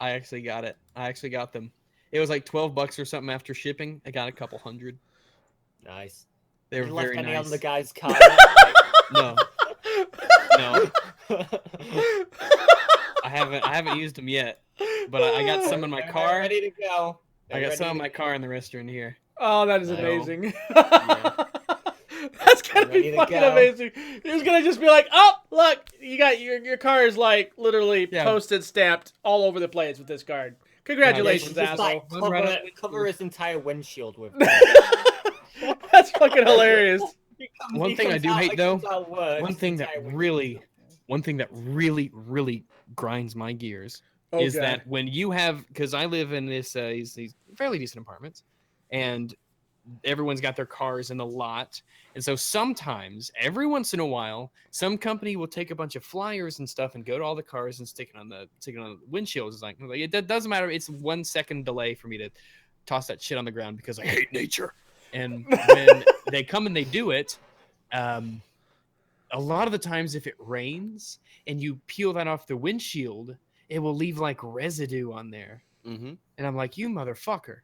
I actually got it. I actually got them. It was like $12 or something after shipping. I got a couple hundred. Nice. They were You left very any nice. on the guy's car yet? No, no, I haven't used them yet. But I got some in my They're car. ready to go. I They're got some in ready my car in the restaurant here. Oh, that is No. amazing. Yeah. That's gonna Ready be to fucking go. amazing. He's gonna just be like, "Oh, look, you got your car is like literally Yeah. posted, stamped all over the place with this card. Congratulations, Just asshole." like Run right up with cover his entire windshield with. That's fucking hilarious. One thing I do hate, though, One One thing that really grinds my gears Oh, is God. that when you have, because I live in these fairly decent apartments, and everyone's got their cars in the lot, and so sometimes, every once in a while, some company will take a bunch of flyers and stuff and go to all the cars and stick it on the windshields. It's like it doesn't matter. It's 1 second delay for me to toss that shit on the ground because I hate nature. And when they come and they do it, a lot of the times if it rains and you peel that off the windshield, it will leave like residue on there. Mm-hmm. And I'm like, you motherfucker.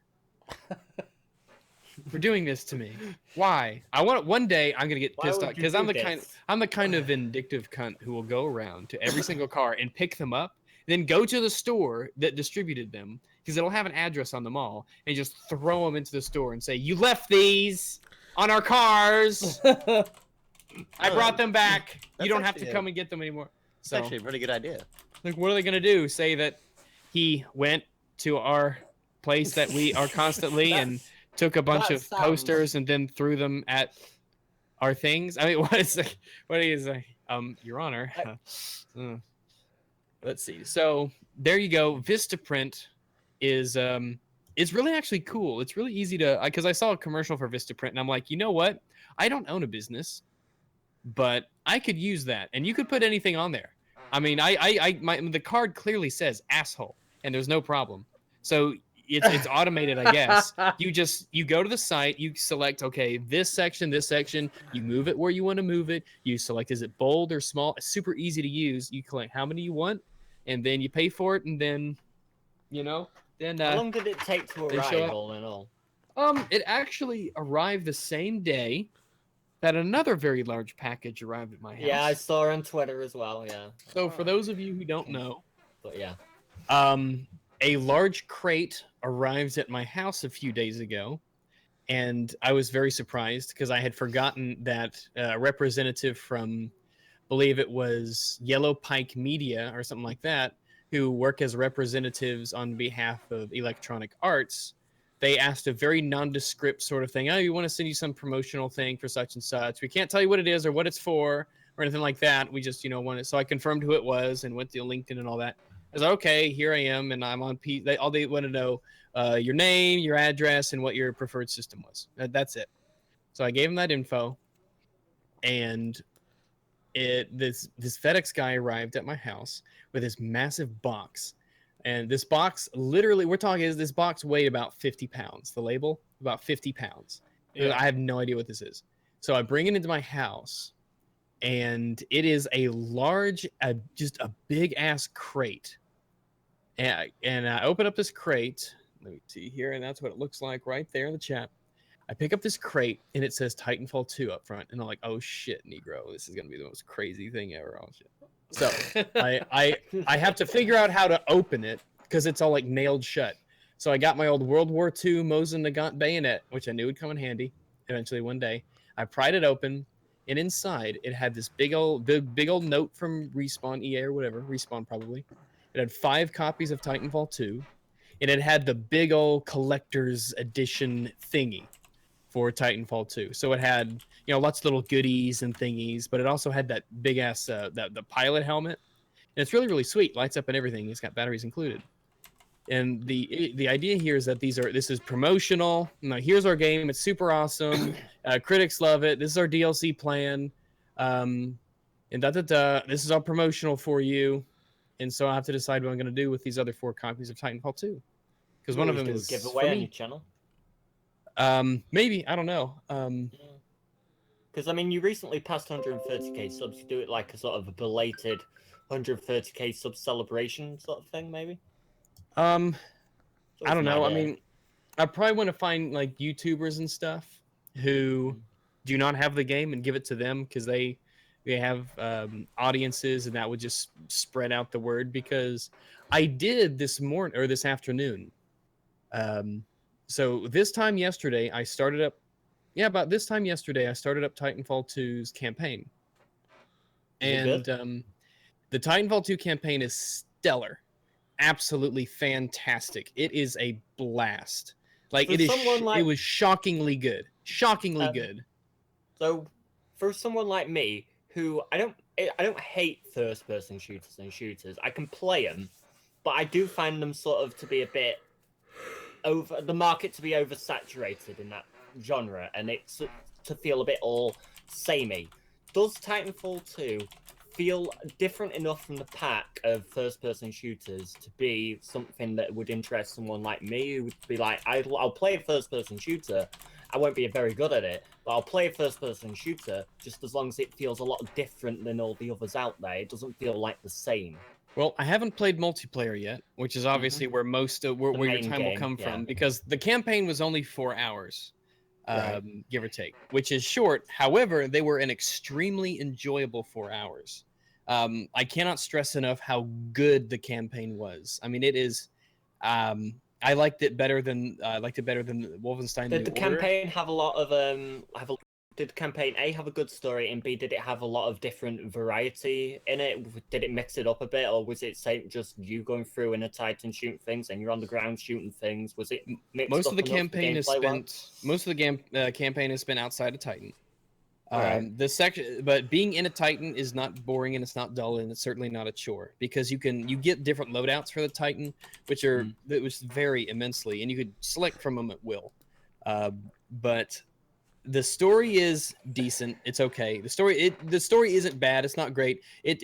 for doing this to me? Why? I want one day I'm gonna get Why pissed would off you because do I'm the this? kind of vindictive cunt who will go around to every single car and pick them up, then go to the store that distributed them because it'll have an address on them all, and just throw them into the store and say, "You left these on our cars. I brought them back. You That's don't have to actually come and get them anymore." It's So, actually a pretty good idea. like, what are they gonna do? Say that he went to our place that we are constantly and took a bunch that of sounds- posters and then threw them at our things? I mean, what is Your Honor? Let's see. So there you go. Vistaprint is it's really actually cool. It's really easy to because I saw a commercial for Vistaprint and I'm like, you know what? I don't own a business, but I could use that, and you could put anything on there. I mean, the card clearly says asshole, and there's no problem. So it's automated, I guess. You go to the site, you select, okay, this section, you move it where you want to move it. You select, is it bold or small? It's super easy to use. You collect how many you want, and then you pay for it, and then, How long did it take to they show arrive, up. all in all? It actually arrived the same day that another very large package arrived at my house. Yeah, I saw on Twitter as well. Yeah, So for those of you who don't know, but yeah. a large crate arrived at my house a few days ago, and I was very surprised because I had forgotten that a representative from, believe it was Yellow Pike Media or something like that, who work as representatives on behalf of Electronic Arts. They asked a very nondescript sort of thing. Oh, you want to send you some promotional thing for such and such. We can't tell you what it is or what it's for or anything like that. We just, want it. So I confirmed who it was and went to LinkedIn and all that. I was like, okay, here I am, and I'm on P. All they want to know your name, your address, and what your preferred system was. That's it. So I gave them that info, and this FedEx guy arrived at my house with this massive box. And this box, literally, this box weighed about 50 pounds. The label, about 50 pounds. Yeah. I have no idea what this is. So I bring it into my house, and it is a large, just a big ass crate. And I open up this crate. Let me see here, and that's what it looks like right there in the chat. I pick up this crate, and it says Titanfall 2 up front, and I'm like, oh shit, Negro, this is gonna be the most crazy thing ever. Oh shit. So I have to figure out how to open it because it's all like nailed shut. So I got my old World War II Mosin Nagant bayonet, which I knew would come in handy eventually one day. I pried it open, and inside it had this big old note from Respawn, EA or whatever, Respawn probably. It had 5 copies of Titanfall 2, and it had the big old collector's edition thingy for Titanfall 2. So it had, lots of little goodies and thingies, but it also had that big ass the pilot helmet. And it's really, really sweet. Lights up and everything. It's got batteries included. And the idea here is that this is promotional. Here's our game. It's super awesome. Critics love it. This is our DLC plan. And this is all promotional for you. And so I have to decide what I'm going to do with these other 4 copies of Titanfall 2. Because one of them is giveaway for on me. your channel. Maybe, I don't know. Because I mean, you recently passed 130k subs. You do it like a sort of a belated 130k sub celebration sort of thing, maybe. I It's always don't an know. I idea. mean, I probably want to find like YouTubers and stuff who do not have the game and give it to them because they have audiences, and that would just spread out the word. Because I did this afternoon. So this time yesterday, I started up. Yeah, about this time yesterday, I started up Titanfall 2's campaign. Is it And the Titanfall 2 campaign is stellar. Absolutely fantastic. It is a blast. Like For it is someone like- it was shockingly good. Shockingly good. So, for someone like me, who I don't hate first-person shooters. I can play them, but I do find them sort of to be a bit over the market to be oversaturated in that genre, and it's to feel a bit all samey. Does Titanfall 2 feel different enough from the pack of first-person shooters to be something that would interest someone like me, who would be like, I'll play a first-person shooter. I won't be very good at it, but I'll play a first-person shooter just as long as it feels a lot different than all the others out there. It doesn't feel like the same. Well, I haven't played multiplayer yet, which is obviously where most of where your main time will game, come yeah. from, because the campaign was only 4 hours. Right. give or take, which is short. However, they were an extremely enjoyable 4 hours. I cannot stress enough how good the campaign was. I mean, it is. I liked it better than Wolfenstein: The Did the New Order. campaign have a lot of did campaign A have a good story, and B, did it have a lot of different variety in it? Did it mix it up a bit, or was it just you going through in a Titan shooting things and you're on the ground shooting things? Was it mixed Most up of the enough campaign is gameplay-wise? spent. Most of the campaign is spent outside of Titan. Alright. The section, but being in a Titan is not boring and it's not dull and it's certainly not a chore because you get different loadouts for the Titan, which vary immensely, and you could select from them at will. But the story is decent. It's okay. The story isn't bad. It's not great. It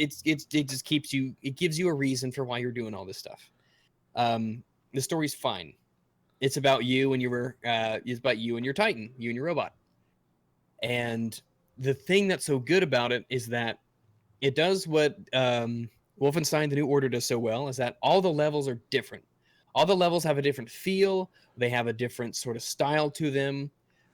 just keeps you. It gives you a reason for why you're doing all this stuff. The story's fine. It's about you and your Titan, you and your robot. And the thing that's so good about it is that it does what Wolfenstein: The New Order does so well, is that all the levels are different. All the levels have a different feel. They have a different sort of style to them.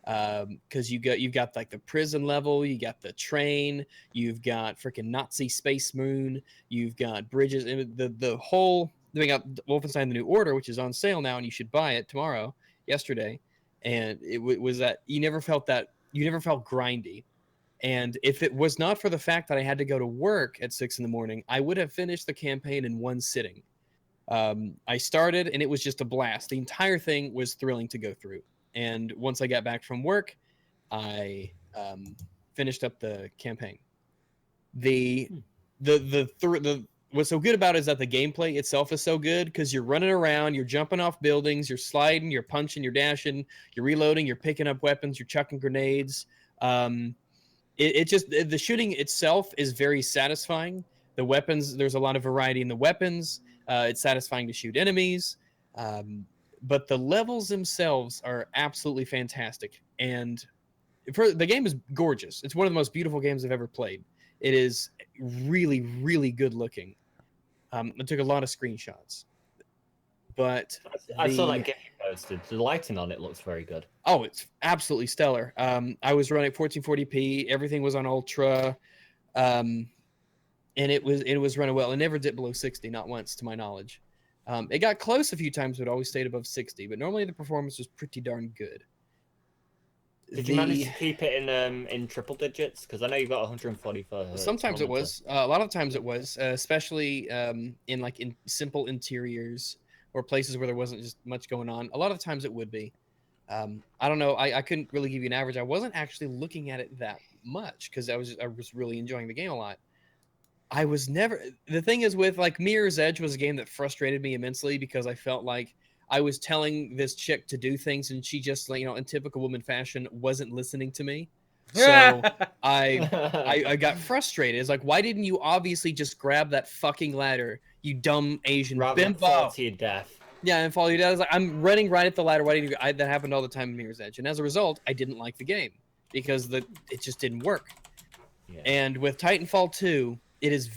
Because you've got like the prison level, you got the train, you've got freaking Nazi space moon, you've got bridges, and the whole. We got Wolfenstein: The New Order, which is on sale now, and you should buy it yesterday. And it was that you never felt grindy. And if it was not for the fact that I had to go to work at 6 a.m, I would have finished the campaign in one sitting. I started, and it was just a blast. The entire thing was thrilling to go through. And once I got back from work, I finished up the campaign. What's so good about it is that the gameplay itself is so good because you're running around, you're jumping off buildings, you're sliding, you're punching, you're dashing, you're reloading, you're picking up weapons, you're chucking grenades. The shooting itself is very satisfying. The weapons, there's a lot of variety in the weapons. It's satisfying to shoot enemies. But the levels themselves are absolutely fantastic. And the game is gorgeous. It's one of the most beautiful games I've ever played. It is really, really good looking. I took a lot of screenshots. But I saw that GIF you posted. The lighting on it looks very good. Oh, it's absolutely stellar. I was running 1440p. Everything was on ultra. And it was running well. It never dipped below 60, not once, to my knowledge. It got close a few times, but always stayed above 60. But normally the performance was pretty darn good. Did you manage to keep it in triple digits? Because I know you've got 144 hertz. Sometimes it was. A lot of times it was, especially in simple interiors or places where there wasn't just much going on. A lot of times it would be. I don't know. I couldn't really give you an average. I wasn't actually looking at it that much because I was really enjoying the game a lot. The thing is with like Mirror's Edge was a game that frustrated me immensely because I felt like I was telling this chick to do things and she just, in typical woman fashion, wasn't listening to me. So I got frustrated. It's like, why didn't you obviously just grab that fucking ladder, you dumb Asian bimbo? Fall to your death. Yeah, and follow your death. Like, I'm running right at the ladder. Why didn't you? That happened all the time in Mirror's Edge, and as a result, I didn't like the game because it just didn't work. Yeah. And with Titanfall 2, it is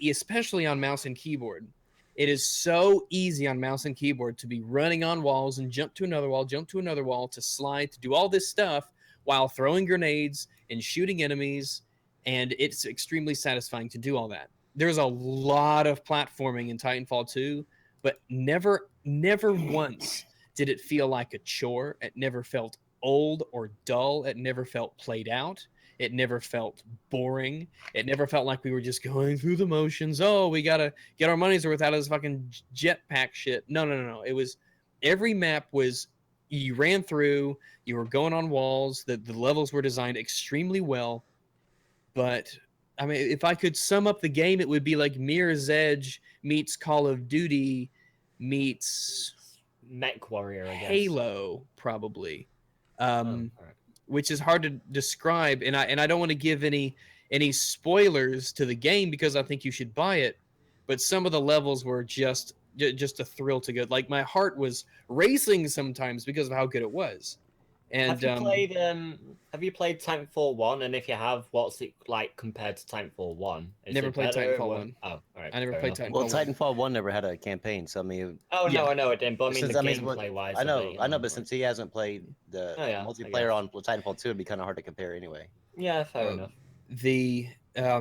especially on mouse and keyboard. It is so easy on mouse and keyboard to be running on walls and jump to another wall, to slide, to do all this stuff while throwing grenades and shooting enemies, and it's extremely satisfying to do all that. There's a lot of platforming in Titanfall 2, but never once did it feel like a chore. It never felt old or dull. It never felt played out. It never felt boring. It never felt like we were just going through the motions. Oh, we gotta get our money's worth out of this fucking jetpack shit. No. It was every map was you ran through. You were going on walls. The levels were designed extremely well. But I mean, if I could sum up the game, it would be like Mirror's Edge meets Call of Duty meets Mech Warrior, I guess. Halo, probably. Which is hard to describe, and I don't want to give any spoilers to the game because I think you should buy it. But some of the levels were just a thrill to go. Like my heart was racing sometimes because of how good it was, And have you played Titanfall 1? And if you have, what's it like compared to Titanfall 1? Is Never it played better? Titanfall 1. Oh, all right. I never fair played enough. Titanfall. Well, 1. Titanfall 1 never had a campaign, so I mean, Oh no, Yeah. I know it didn't, but I mean the what- gameplay wise. I know, of it, I know, like- but since he hasn't played the Oh, yeah, I multiplayer on Titanfall 2, it'd be kind of hard to compare anyway. Yeah, fair Uh, enough. The I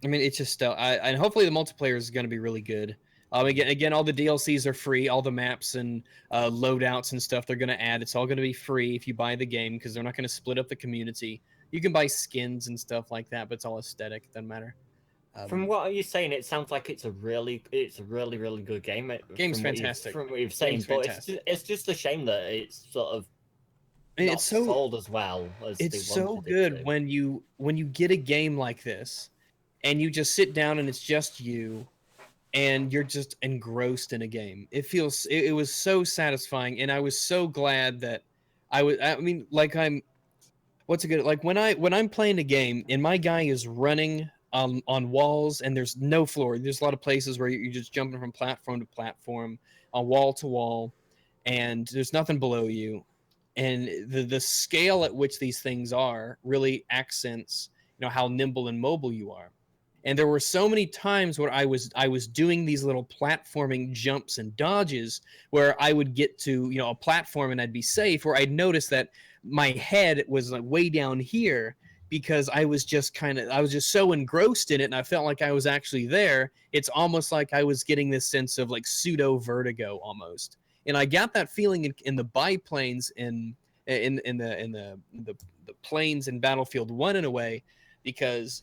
mean, it's just and hopefully the multiplayer is going to be really good. Again, all the DLCs are free. All the maps and loadouts and stuff they're going to add. It's all going to be free if you buy the game because they're not going to split up the community. You can buy skins and stuff like that, but it's all aesthetic. It doesn't matter. From what you're saying, it sounds like it's a really good game. Game's from what fantastic. From what you've saying, Game's but fantastic. it's just a shame that it's sort of And not it's so sold as well as they it's so wanted it good to. when you get a game like this and you just sit down and it's just you and you're just engrossed in a game. It was so satisfying, and I was so glad that I mean, like when I'm playing a game and my guy is running on walls and there's no floor. There's a lot of places where you're just jumping from platform to platform, on wall to wall, and there's nothing below you. And the scale at which these things are really accents, how nimble and mobile you are. And there were so many times where I was doing these little platforming jumps and dodges where I would get to a platform and I'd be safe, where I'd notice that my head was like way down here because I was just so engrossed in it, and I felt like I was actually there. It's almost like I was getting this sense of like pseudo vertigo almost. And I got that feeling in the biplanes in the planes in Battlefield 1 in a way, because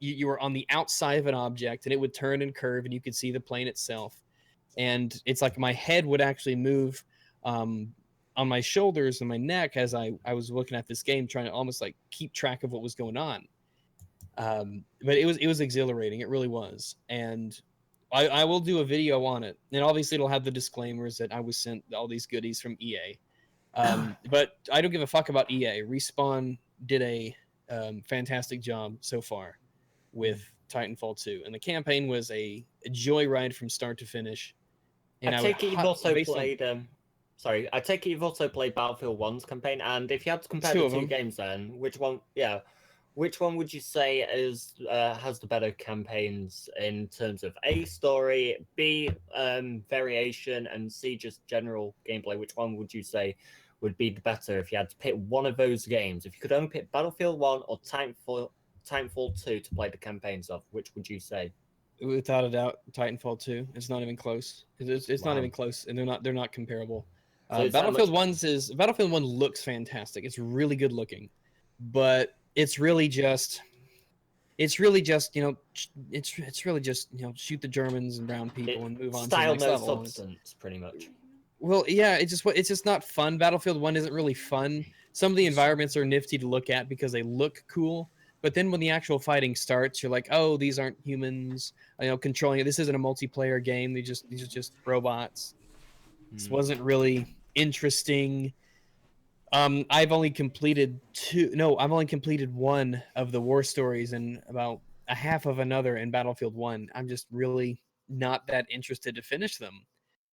you were on the outside of an object and it would turn and curve and you could see the plane itself. And it's like my head would actually move on my shoulders and my neck as I was looking at this game, trying to almost like keep track of what was going on. But it was exhilarating. It really was. And I will do a video on it. And obviously it'll have the disclaimers that I was sent all these goodies from EA. But I don't give a fuck about EA. Respawn did a fantastic job so far with Titanfall 2, and the campaign was a joyride from start to finish. And I take it you've also played. I take it you've also played Battlefield 1's campaign, and if you had to compare the two games, then which one? Yeah, which one would you say has the better campaigns in terms of A, story, B, variation, and C, just general gameplay? Which one would you say would be the better if you had to pick one of those games? If you could only pick Battlefield 1 or Titanfall 2 to play the campaigns of, which would you say? Without a doubt, Titanfall 2. It's not even close. It's not even close, and they're not comparable. So Battlefield 1 looks fantastic. It's really good looking, but it's really just shoot the Germans and brown people and move on to the next level. Style, no substance, pretty much. Well, yeah, it's just not fun. Battlefield 1 isn't really fun. Some of the environments are nifty to look at because they look cool. But then when the actual fighting starts, you're like, oh, these aren't humans, controlling it. This isn't a multiplayer game. These are just robots. This wasn't really interesting. I've only completed one of the war stories and about a half of another in Battlefield 1. I'm just really not that interested to finish them,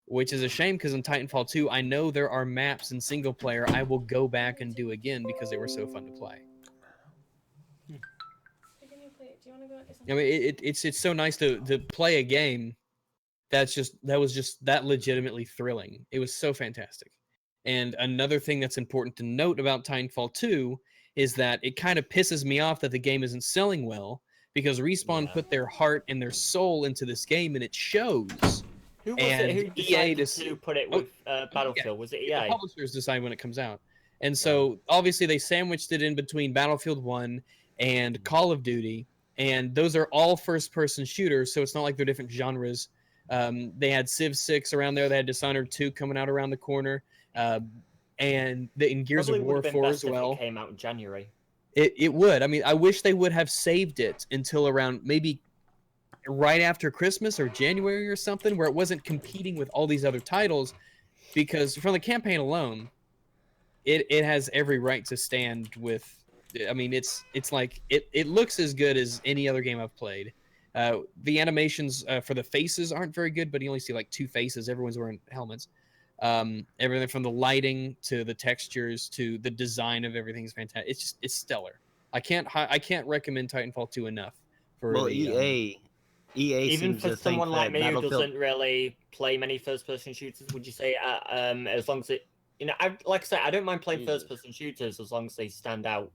which is a shame because in Titanfall 2, I know there are maps in single player I will go back and do again because they were so fun to play. I mean, it's so nice to play a game that was legitimately thrilling. It was so fantastic. And another thing that's important to note about Titanfall 2 is that it kind of pisses me off that the game isn't selling well, because Respawn put their heart and their soul into this game, and it shows. Who was it who decided to put it with Battlefield? Was it EA? The publishers decide when it comes out. And so obviously they sandwiched it in between Battlefield 1 and Call of Duty, and those are all first-person shooters, so it's not like they're different genres. They had Civ 6 around there. They had Dishonored 2 coming out around the corner, and in Gears of War 4 as well. It came out in January. It would. I mean, I wish they would have saved it until around maybe right after Christmas or January or something, where it wasn't competing with all these other titles, because from the campaign alone, it has every right to stand with. I mean, it's like it looks as good as any other game I've played. The animations for the faces aren't very good, but you only see like two faces. Everyone's wearing helmets. Everything from the lighting to the textures to the design of everything is fantastic. It's stellar. I can't recommend Titanfall 2 enough for Well, the EA Even seems for to think someone like that me who Battlefield. doesn't really play many first-person shooters, would you say, as long as it, like I say, I don't mind playing first-person shooters as long as they stand out.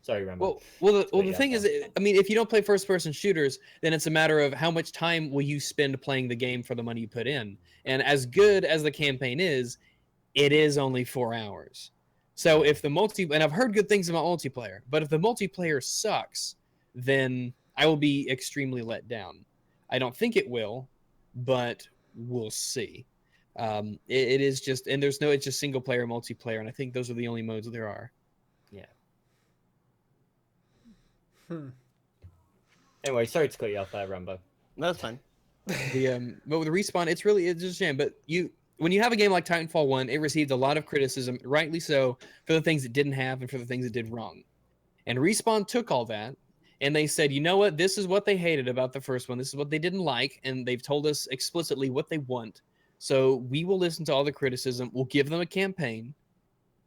Sorry, Rambo. The thing is, I mean, if you don't play first-person shooters, then it's a matter of how much time will you spend playing the game for the money you put in. And as good as the campaign is, it is only 4 hours. So if the and I've heard good things about multiplayer, but if the multiplayer sucks, then I will be extremely let down. I don't think it will, but we'll see. It is just, and it's just single player, multiplayer, and I think those are the only modes there are. Yeah. Anyway, sorry to cut you off there, Rambo. No, that's fine. But with Respawn, it's just a shame. But when you have a game like Titanfall 1, it received a lot of criticism, rightly so, for the things it didn't have and for the things it did wrong. And Respawn took all that and they said, you know what? This is what they hated about the first one. This is what they didn't like. And they've told us explicitly what they want. So we will listen to all the criticism. We'll give them a campaign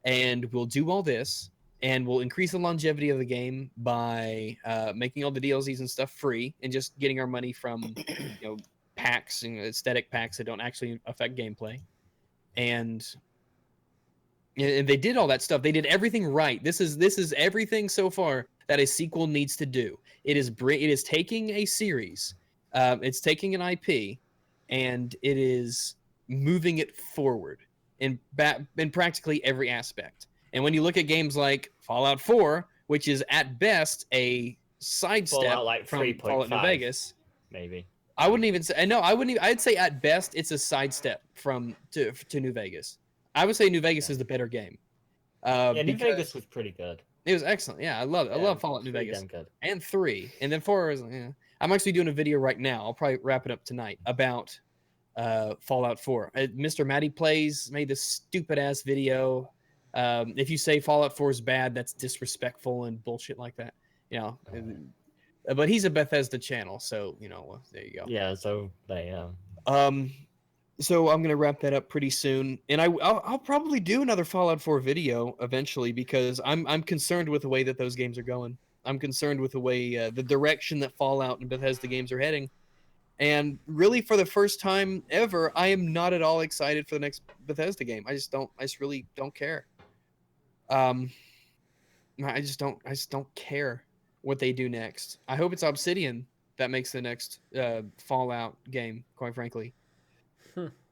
and we'll do all this. And we'll increase the longevity of the game by making all the DLCs and stuff free and just getting our money from, packs and aesthetic packs that don't actually affect gameplay. And they did all that stuff. They did everything right. This is everything so far that a sequel needs to do. It is taking a series, it's taking an IP, and it is moving it forward in practically every aspect. And when you look at games like Fallout 4, which is at best a sidestep from Fallout New Vegas, maybe. I wouldn't even say no. I wouldn't even. I'd say at best it's a sidestep to New Vegas. I would say New Vegas is the better game. New Vegas was pretty good. It was excellent. Yeah, I love Fallout New Vegas and 3, and then 4 is. Yeah. I'm actually doing a video right now. I'll probably wrap it up tonight about Fallout 4. Mr. Matty Plays made this stupid ass video. If you say Fallout 4 is bad, that's disrespectful and bullshit like that. But he's a Bethesda channel, so there you go. Yeah, so so I'm gonna wrap that up pretty soon, and I'll probably do another Fallout 4 video eventually because I'm concerned with the way that those games are going. I'm concerned with the way the direction that Fallout and Bethesda games are heading, and really for the first time ever, I am not at all excited for the next Bethesda game. I just really don't care. I just don't care what they do next. I hope it's Obsidian that makes the next Fallout game, quite frankly.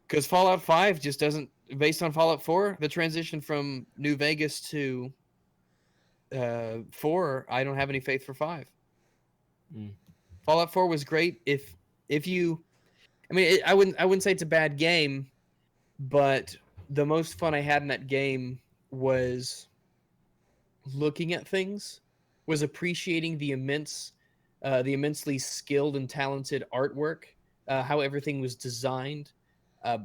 Because Fallout 5 just doesn't, based on Fallout 4, the transition from New Vegas to 4, I don't have any faith for 5. Fallout 4 was great if you, I wouldn't say it's a bad game, but the most fun I had in that game was looking at things, was appreciating the immensely skilled and talented artwork, how everything was designed,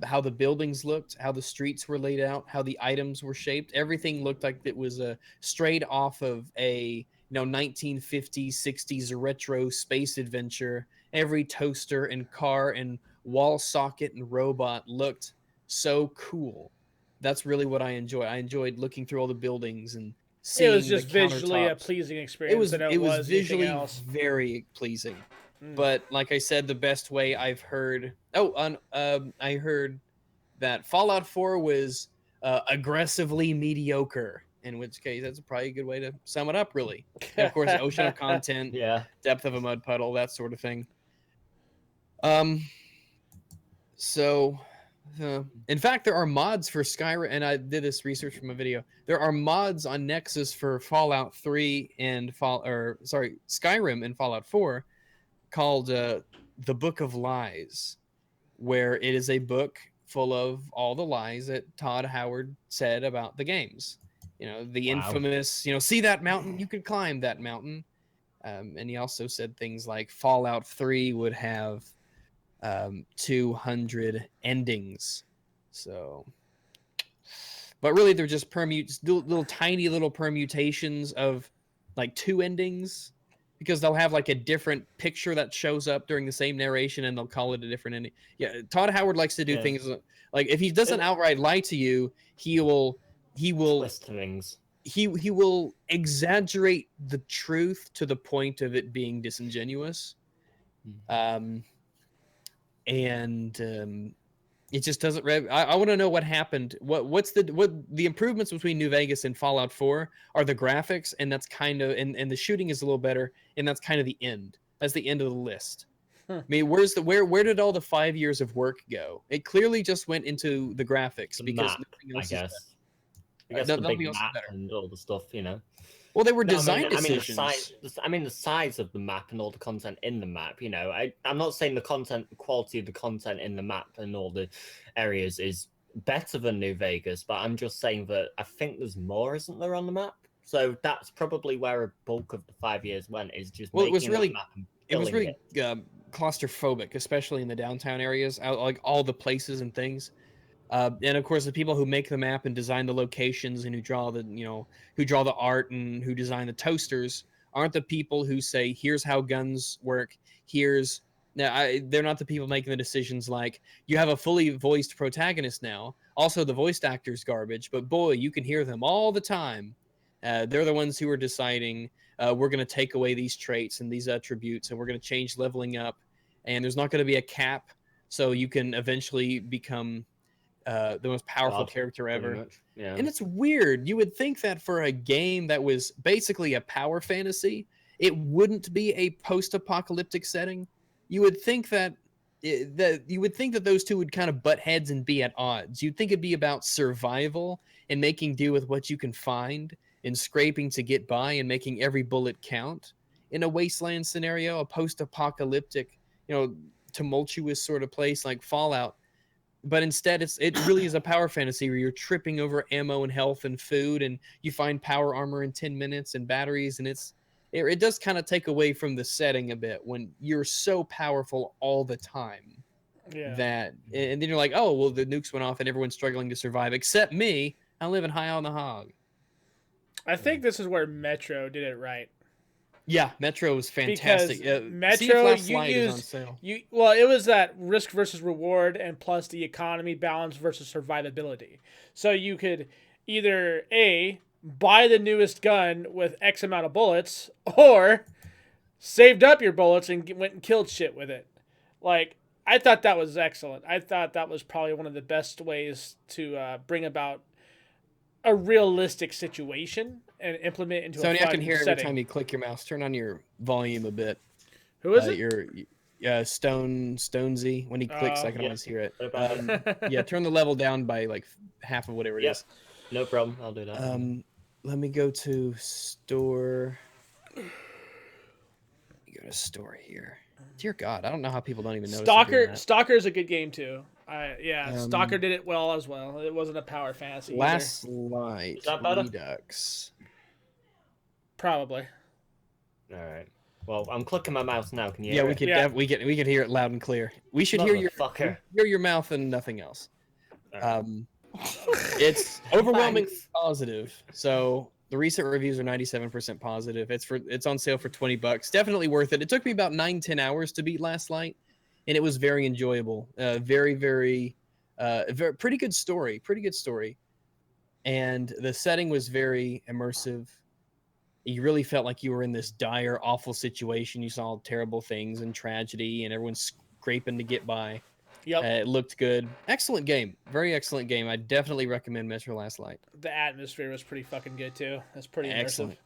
how the buildings looked, how the streets were laid out, how the items were shaped. Everything looked like it was straight off of a 1950s, 60s retro space adventure. Every toaster and car and wall socket and robot looked so cool. That's really what I enjoyed. I enjoyed looking through all the buildings and seeing. It was just visually a pleasing experience. It was visually very pleasing. But like I said, the best way I've heard. I heard that Fallout 4 was aggressively mediocre. In which case, that's probably a good way to sum it up, really. And of course, the ocean of content, depth of a mud puddle, that sort of thing. In fact, there are mods for Skyrim, and I did this research from a video. There are mods on Nexus for Fallout 3 and Skyrim and Fallout 4 called The Book of Lies, where it is a book full of all the lies that Todd Howard said about the games. The infamous, see that mountain? You could climb that mountain. And he also said things like Fallout 3 would have 200 endings. So, but really they're just little tiny little permutations of like 2 endings. because they'll have like a different picture that shows up during the same narration and they'll call it a different ending. Yeah, Todd Howard likes to do Yeah. things like if he doesn't outright lie to you, he will Twist things. he will exaggerate the truth to the point of it being disingenuous. It just doesn't I want to know what happened. What the improvements between New Vegas and Fallout 4 are the graphics, and that's kind of and the shooting is a little better, and that's kind of the end. That's the end of the list. I mean, where did all the 5 years of work go? It clearly just went into the graphics The because map, nothing I else guess. is I guess No, the nothing big else is map better. and all the stuff, you know. well, they were No, design the decisions. the size of the map and all the content in the map. You know, I'm not saying the quality of the content in the map and all the areas is better than New Vegas, but I'm just saying that I think there's more, isn't there, on the map? So that's probably where a bulk of the 5 years went. Is just Well, it was making that really map and it was filling really claustrophobic, especially in the downtown areas, like all the places and things. And of course, the people who make the map and design the locations and who draw the art and who design the toasters aren't the people who say, "Here's how guns work." They're not the people making the decisions. Like, you have a fully voiced protagonist now. Also, the voiced actor's garbage, but boy, you can hear them all the time. They're the ones who are deciding, we're going to take away these traits and these attributes, and we're going to change leveling up, and there's not going to be a cap, so you can eventually become the most powerful God, character pretty ever. much. Yeah. And it's weird. You would think that for a game that was basically a power fantasy, it wouldn't be a post-apocalyptic setting. You would think that those two would kind of butt heads and be at odds. You'd think it'd be about survival and making do with what you can find and scraping to get by and making every bullet count. In a wasteland scenario, a post-apocalyptic, tumultuous sort of place like Fallout. But instead, it really is a power fantasy where you're tripping over ammo and health and food, and you find power armor in 10 minutes and batteries, and it does kind of take away from the setting a bit when you're so powerful all the time. Yeah. And then you're like, oh, well, the nukes went off and everyone's struggling to survive except me. I'm living high on the hog. I think this is where Metro did it right. Yeah, Metro was fantastic. Because Sea Metro, of Last you Light is on used sale. it was that risk versus reward, and plus the economy balance versus survivability. So you could either buy the newest gun with X amount of bullets, or saved up your bullets and went and killed shit with it. Like, I thought that was excellent. I thought that was probably one of the best ways to bring about a realistic situation and implement into a Sony, fun I can hear setting. every time you click your mouse. Turn on your volume a bit. Who is it? Stonesy. When he clicks, I can Yeah. always hear it. Okay. Yeah, turn the level down by like half of whatever it Yep. is. No problem. I'll do that. Let me go to store. Go to store here. Dear God, I don't know how people don't even notice. I'm doing that. Stalker is a good game too. Stalker Um, did it well as well. It wasn't a power fantasy. Last Light Is that better? Redux. Probably. All right. Well, I'm clicking my mouse now. Can you? Yeah, hear we it? can Yeah. we can hear it loud and clear. We should hear Motherfucker. your mouth and nothing else. All right. It's overwhelmingly Thanks. positive. So the recent reviews are 97% positive. It's on sale for $20. Definitely worth it. It took me about 9-10 hours to beat Last Light, and it was very enjoyable. Very pretty good story. Pretty good story. And the setting was very immersive. You really felt like you were in this dire, awful situation. You saw terrible things and tragedy, and everyone's scraping to get by. Yep. It looked good. Excellent game. Very excellent game. I definitely recommend Metro Last Light. The atmosphere was pretty fucking good too. That's pretty immersive. Excellent.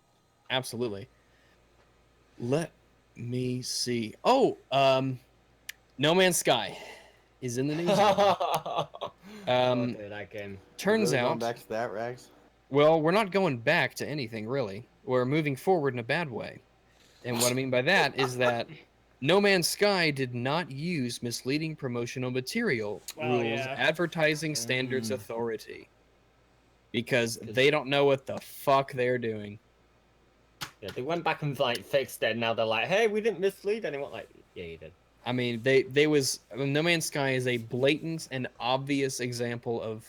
Absolutely. Let me see. Oh, No Man's Sky is in the news. Dude, that game. Turns Really going out, back to that, Rags. well, we're not going back to anything really. We're moving forward in a bad way. And what I mean by that is that No Man's Sky did not use misleading promotional material Oh, rules, yeah. Advertising Standards Authority, because they don't know what the fuck they're doing. Yeah, they went back and like fixed it. And now they're like, "Hey, we didn't mislead anyone." Like, yeah, you did. I mean, No Man's Sky is a blatant and obvious example of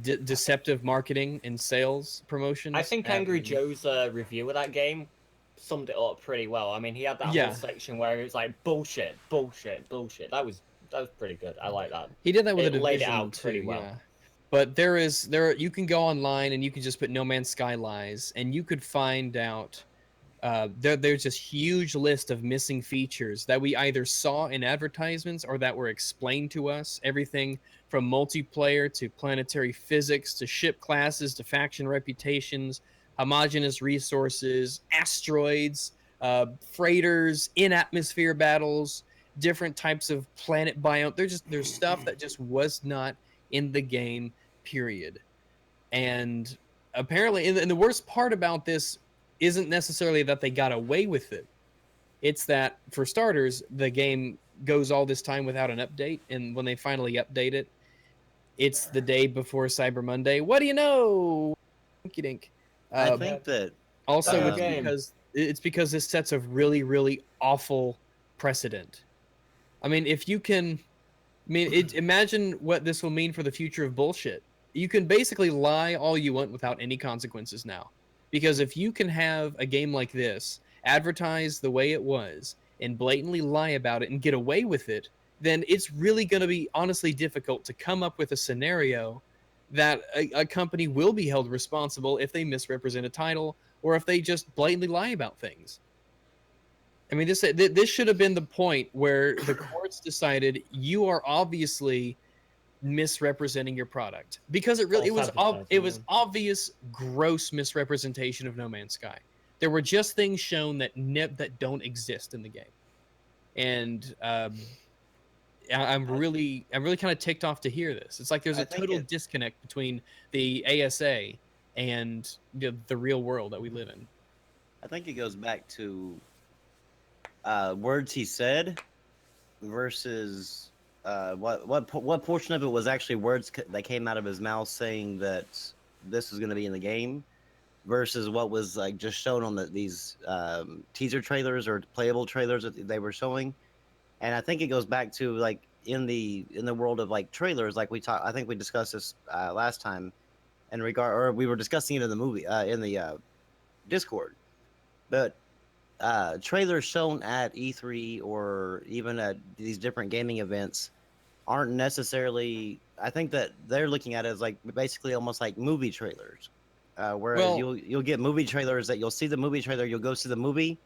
deceptive marketing and sales promotions. I think Angry Joe's review of that game summed it up pretty well. I mean, he had that Yeah. whole section where it was like bullshit, bullshit, bullshit. That was pretty good. I like that. He did that with It a laid it division out too, pretty well. yeah. But you can go online and you can just put No Man's Sky lies, and you could find out there's this huge list of missing features that we either saw in advertisements or that were explained to us. Everything from multiplayer to planetary physics to ship classes to faction reputations, homogeneous resources, asteroids, freighters, in-atmosphere battles, different types of planet biome. There's stuff that just was not in the game, period. And apparently, and the worst part about this isn't necessarily that they got away with it. It's that, for starters, the game goes all this time without an update, and when they finally update it, it's the day before Cyber Monday. What do you know? Dinky dink. I think that Also, game. it's because this sets a really, really awful precedent. I mean, if you can, imagine what this will mean for the future of bullshit. You can basically lie all you want without any consequences now. Because if you can have a game like this advertised the way it was and blatantly lie about it and get away with it, then it's really going to be honestly difficult to come up with a scenario that a company will be held responsible if they misrepresent a title or if they just blatantly lie about things. I mean, this should have been the point where the courts decided you are obviously misrepresenting your product, because it was obvious gross misrepresentation of No Man's Sky. There were just things shown that don't exist in the game, and I'm really kind of ticked off to hear this. It's like there's a total disconnect between the ASA and the real world that we live in. I think it goes back to words he said versus what portion of it was actually words that came out of his mouth saying that this was going to be in the game versus what was like just shown on these teaser trailers or playable trailers that they were showing. And I think it goes back to like in the world of like trailers, like I think we discussed this last time or we were discussing it in the movie in the Discord, but trailers shown at E3 or even at these different gaming events aren't necessarily. I think that they're looking at it as like basically almost like movie trailers, whereas you'll get movie trailers that you'll see the movie trailer, you'll go see the movie,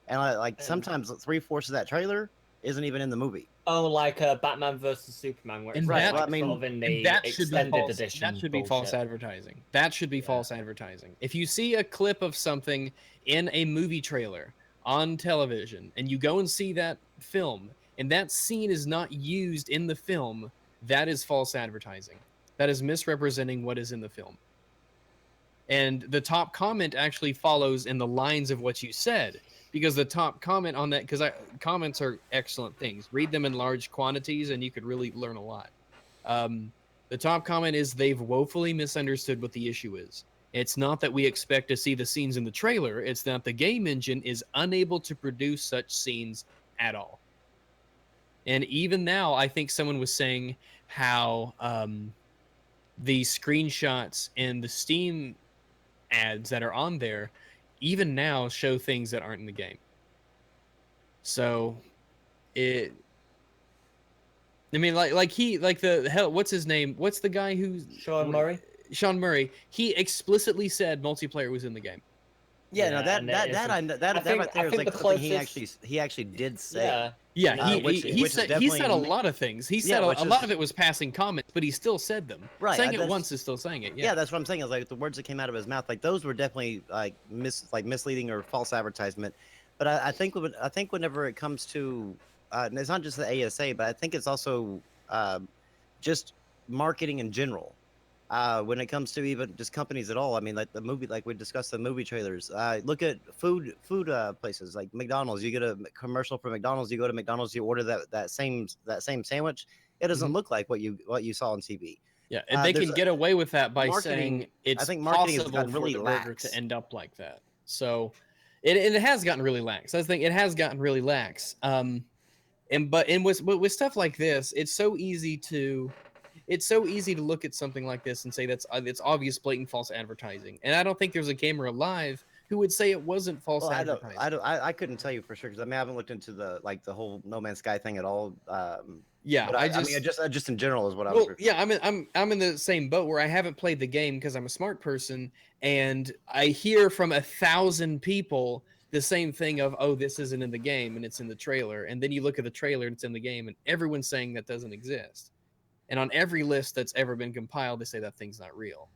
and like sometimes 3/4 of that trailer isn't even in the movie. Oh, like Batman versus Superman, where it's right. Like sort of in the extended edition. That should be false advertising. That should be false advertising. If you see a clip of something in a movie trailer on television and you go and see that film and that scene is not used in the film, that is false advertising. That is misrepresenting what is in the film. And the top comment actually follows in the lines of what you said, because the top comment on that, because comments are excellent things. Read them in large quantities and you could really learn a lot. The top comment is, they've woefully misunderstood what the issue is. It's not that we expect to see the scenes in the trailer. It's that the game engine is unable to produce such scenes at all. And even now, I think someone was saying how the screenshots and the Steam ads that are on there, even now, show things that aren't in the game. So, I mean, what's his name? What's the guy who's Sean Murray? Sean Murray, he explicitly said multiplayer was in the game. Yeah, no, that right there is like something he actually did say. Yeah, he said a lot of things. He said a lot of it was passing comments, but he still said them. Right, saying it once is still saying it. Yeah, that's what I'm saying. Is like the words that came out of his mouth, like those were definitely like misleading or false advertisement. But I think whenever it comes to, it's not just the ASA, but I think it's also just marketing in general. When it comes to even just companies at all, I mean, like the movie, like we discussed the movie trailers. Look at food places like McDonald's. You get a commercial for McDonald's. You go to McDonald's, you order that same sandwich. It doesn't look like what you saw on TV. Yeah, and they can get away with that by saying it's I think marketing possible has gotten really for the lax burger to end up like that. So, it has gotten really lax. I think it has gotten really lax. But with stuff like this, it's so easy to. it's so easy to look at something like this and say that's it's obvious, blatant false advertising. And I don't think there's a gamer alive who would say it wasn't false Well, advertising. I couldn't tell you for sure because I mean I haven't looked into the whole No Man's Sky thing at all. Yeah, but I mean just in general is what I well, was. yeah, I'm in the same boat where I haven't played the game because I'm a smart person, and I hear from 1,000 people the same thing of, oh, this isn't in the game and it's in the trailer, and then you look at the trailer and it's in the game, and everyone's saying that doesn't exist. And on every list that's ever been compiled, they say that thing's not real.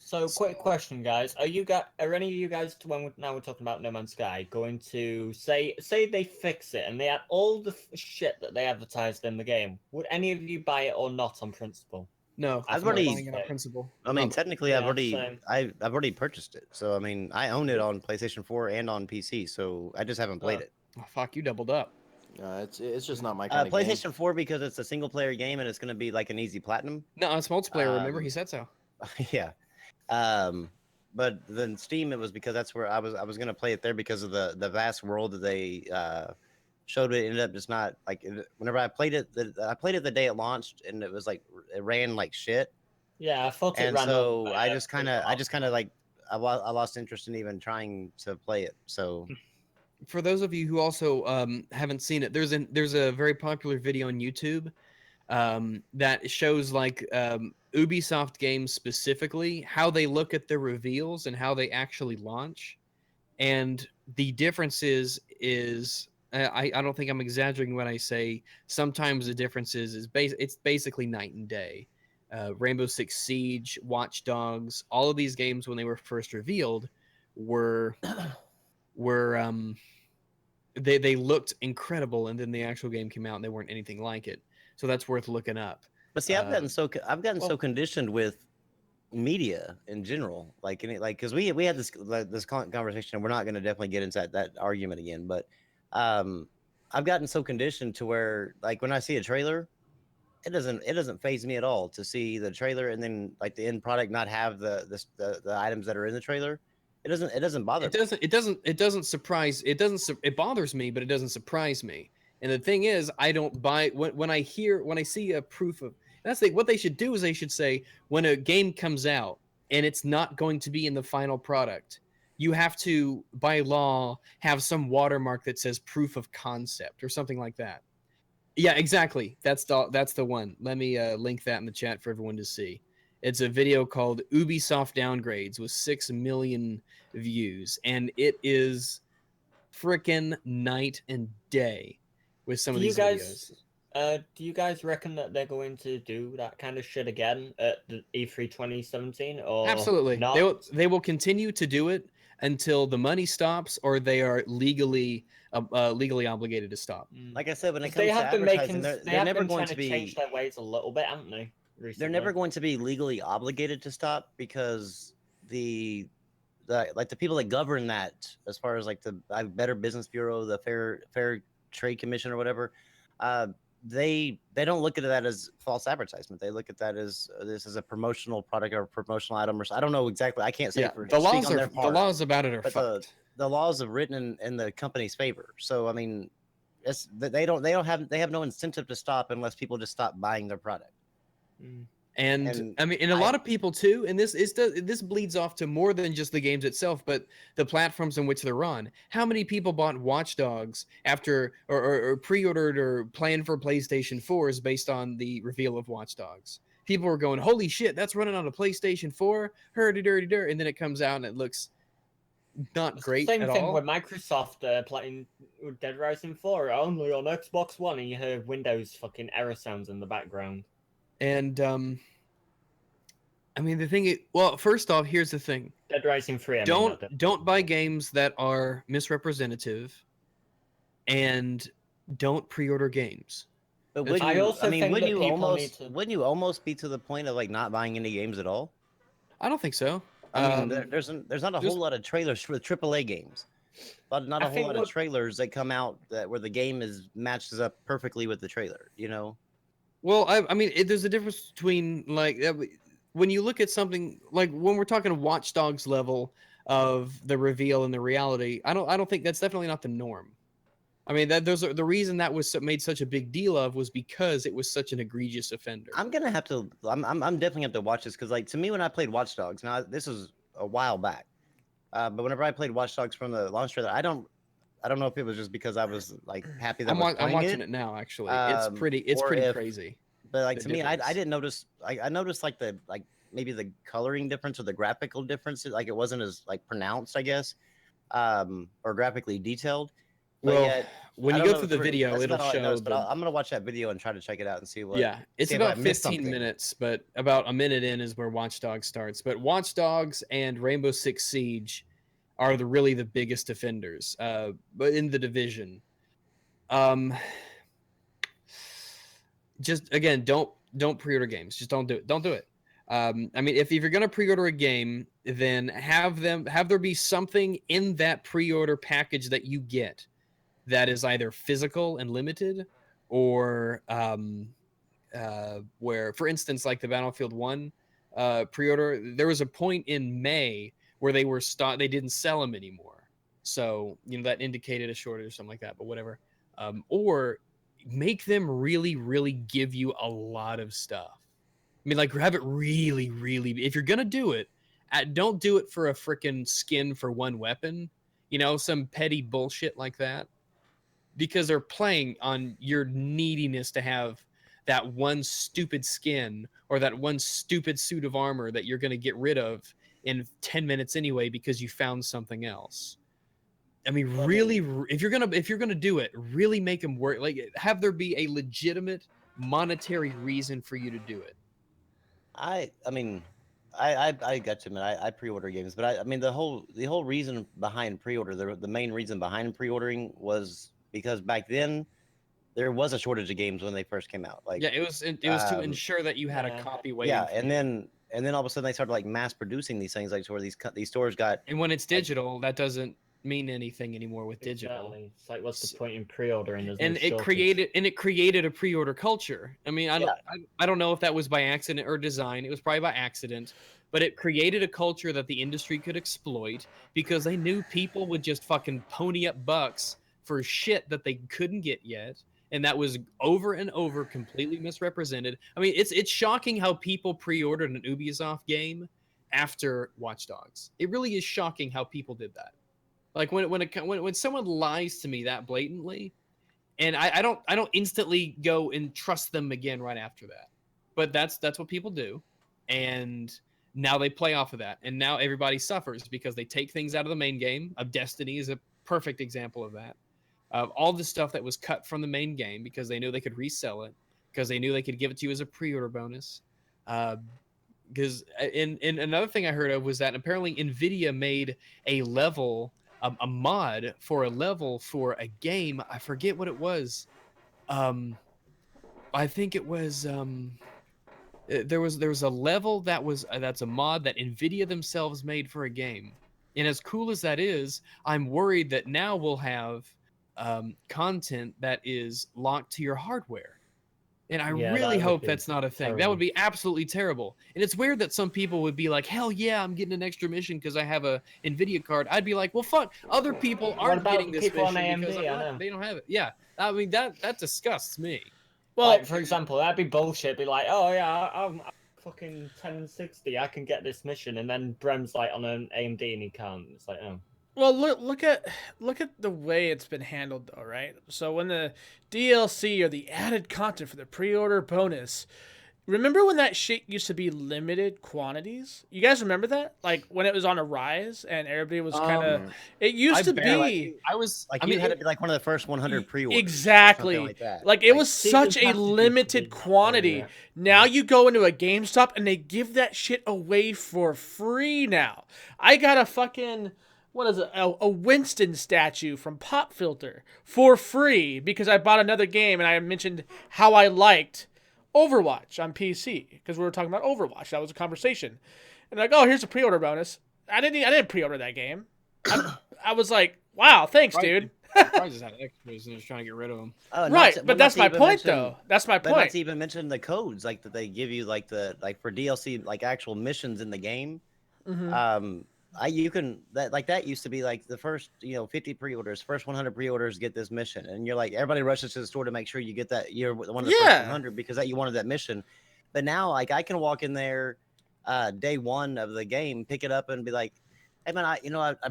So, quick question, guys: Are any of you guys, now we're talking about No Man's Sky, going to say they fix it and they had all the shit that they advertised in the game? Would any of you buy it or not on principle? No, I've I'm not already- buying it on principle. I mean, No. technically, Yeah, I've same. already purchased it. So I mean, I own it on PlayStation 4 and on PC. So I just haven't played it. Oh, fuck, you doubled up. It's just not my kind of game. PlayStation 4 because it's a single player game and it's going to be like an easy platinum. No, it's multiplayer. Remember, Um, he said so. Yeah. But then Steam, it was because that's where I was going to play it there because of the vast world that they showed. It ended up just not like whenever I played it. I played it the day it launched, and it was like it ran like shit. Yeah, I thought it And ran. so up, I just kind of like I lost interest in even trying to play it. So For those of you who also haven't seen it, there's a very popular video on YouTube that shows like Ubisoft games specifically, how they look at their reveals and how they actually launch. And the difference is I don't think I'm exaggerating when I say sometimes the difference is it's basically night and day. Rainbow Six Siege, Watch Dogs, all of these games when they were first revealed were they looked incredible, and then the actual game came out and they weren't anything like it. So that's worth looking up. but see, I've gotten so well- conditioned with media in general, like because we had this conversation, and we're not going to definitely get into that argument again. But I've gotten so conditioned to where like when I see a trailer, it doesn't faze me at all to see the trailer and then like the end product not have the items that are in the trailer. It doesn't bother me. It doesn't surprise. It bothers me, but it doesn't surprise me. And the thing is, I don't buy when I see a proof of. What they should do is they should say when a game comes out and it's not going to be in the final product, you have to by law have some watermark that says proof of concept or something like that. Yeah, exactly. That's the one. Let me link that in the chat for everyone to see. It's a video called Ubisoft Downgrades with 6 million views, and it is freaking night and day with some of these videos. Do you guys reckon that they're going to do that kind of shit again at the E3 2017? Or Absolutely. not? They will continue to do it until the money stops or they are legally obligated to stop. Like I said, when it They comes to have been advertising, making. they're They have never been going trying to to change be. their ways a little bit, haven't they? Recently? They're never going to be legally obligated to stop because the people that govern that, as far as like the Better Business Bureau, the Fair Trade Commission or whatever, they don't look at that as false advertisement. They look at that as this is a promotional product or a promotional item, or I don't know exactly. I can't say Yeah, for the speak laws on are their the part, laws about it are but fucked. the laws are written in the company's favor. So I mean, they have no incentive to stop unless people just stop buying their product. And I mean, and a lot of people too. And this bleeds off to more than just the games itself, but the platforms in which they're on. How many people bought Watch Dogs after or pre-ordered or planned for PlayStation 4s based on the reveal of Watch Dogs? People were going, "Holy shit, that's running on a PlayStation 4!" Hurdy-durdy-dur, and then it comes out and it looks not great Same at thing all. with Microsoft playing Dead Rising 4 only on Xbox One, and you hear Windows fucking error sounds in the background. And I mean, the thing is, well, first off, here's the thing. Dead Rising 3. I mean, not Dead- Don't buy games that are misrepresentative, and don't pre-order games. But That's- would I you, also think wouldn't that you people almost need to- wouldn't you almost be to the point of like not buying any games at all? I don't think so. I mean, there's not a there's- whole lot of trailers for AAA games, but not a I whole think lot of what- trailers that come out where the game matches up perfectly with the trailer. You know, Well, I mean, there's a difference between like when you look at something like when we're talking Watch Dogs level of the reveal and the reality. I don't think that's definitely not the norm. I mean, those are the reason that was made such a big deal of was because it was such an egregious offender. I'm gonna have to. I'm definitely have to watch this because, like, to me, when I played Watch Dogs, now this was a while back, but whenever I played Watch Dogs from the launch trailer, I don't know if it was just because I was like happy that I'm watching it now. Actually, it's pretty crazy. But like to me, I didn't notice. I noticed like maybe the coloring difference or the graphical difference. Like it wasn't as like pronounced, I guess, or graphically detailed. But Well, yet, when you go through the video, it'll show. But I'm gonna watch that video and try to check it out and see what. Yeah, it's about 15 minutes, but about a minute in is where Watch Dogs starts. But Watch Dogs and Rainbow Six Siege are really the biggest offenders, but in the division. Just again, don't pre-order games. Just don't do it. Don't do it. I mean, if you're gonna pre-order a game, then have there be something in that pre-order package that you get that is either physical and limited, or where, for instance, like the Battlefield 1 pre-order, there was a point in May where they didn't sell them anymore. So, that indicated a shortage or something like that, but whatever. Or make them really, really give you a lot of stuff. I mean, like, have it really, really, if you're going to do it, don't do it for a freaking skin for one weapon, some petty bullshit like that. Because they're playing on your neediness to have that one stupid skin or that one stupid suit of armor that you're going to get rid of in 10 minutes anyway because you found something else. I mean, really, if you're gonna do it, really make them work. Like, have there be a legitimate monetary reason for you to do it. I mean, I got to admit, I pre-order games, but I mean the whole reason behind pre-order, the main reason behind pre-ordering was because back then there was a shortage of games when they first came out. Like, yeah, it was to ensure that you had a copy waiting. Yeah, and then all of a sudden they started like mass producing these things, like, to where these stores got. And when it's digital, that doesn't mean anything anymore with digital. Exactly. It's like, what's the point in pre-ordering? And it created a pre-order culture. I mean, I don't know if that was by accident or design. It was probably by accident, but it created a culture that the industry could exploit because they knew people would just fucking pony up bucks for shit that they couldn't get yet. And that was over and over completely misrepresented. I mean, it's shocking how people pre-ordered an Ubisoft game after Watch Dogs. It really is shocking how people did that. Like when someone lies to me that blatantly, and I don't instantly go and trust them again right after that. But that's what people do, and now they play off of that, and now everybody suffers because they take things out of the main game. Destiny is a perfect example of that. All the stuff that was cut from the main game because they knew they could resell it, because they knew they could give it to you as a pre-order bonus. Because in another thing I heard of was that apparently NVIDIA made a mod for a level for a game. I forget what it was. I think it was there was a level that's a mod that NVIDIA themselves made for a game. And as cool as that is, I'm worried that now we'll have content that is locked to your hardware. And I really hope that's not a thing. Terrible. That would be absolutely terrible. And it's weird that some people would be like, hell yeah, I'm getting an extra mission because I have a NVIDIA card. I'd be like, well, fuck, other people aren't getting this mission because they don't have it. Yeah, I mean, that disgusts me. Well, like, for example, that'd be bullshit. Be like, oh yeah, I'm fucking 1060, I can get this mission. And then Brem's like on an AMD and he can't. It's like, oh. Well, look at the way it's been handled, though, right? So when the DLC or the added content for the pre-order bonus, remember when that shit used to be limited quantities? You guys remember that? Like when it was on a rise and everybody was kind of. It used to be. You had to be like one of the first 100 pre-orders. Exactly. Like that. Like it was such a limited quantity. Yeah. Now you go into a GameStop and they give that shit away for free now. I got a fucking. What is it? A Winston statue from Pop Filter for free because I bought another game and I mentioned how I liked Overwatch on PC because we were talking about Overwatch. That was a conversation, and like, oh, here's a pre-order bonus. I didn't pre-order that game. I was like, wow, thanks, dude. Probably just had extras and just trying to get rid of them. Right, but that's my point, though. That's my point. Not to even mention the codes like that they give you, like for DLC, like actual missions in the game. Mm-hmm. you can that used to be like the first 50 pre-orders, first 100 pre-orders get this mission, and you're like everybody rushes to the store to make sure you get that you're one of the first 100 because that you wanted that mission. But now like I can walk in there day one of the game, pick it up and be like, hey man, I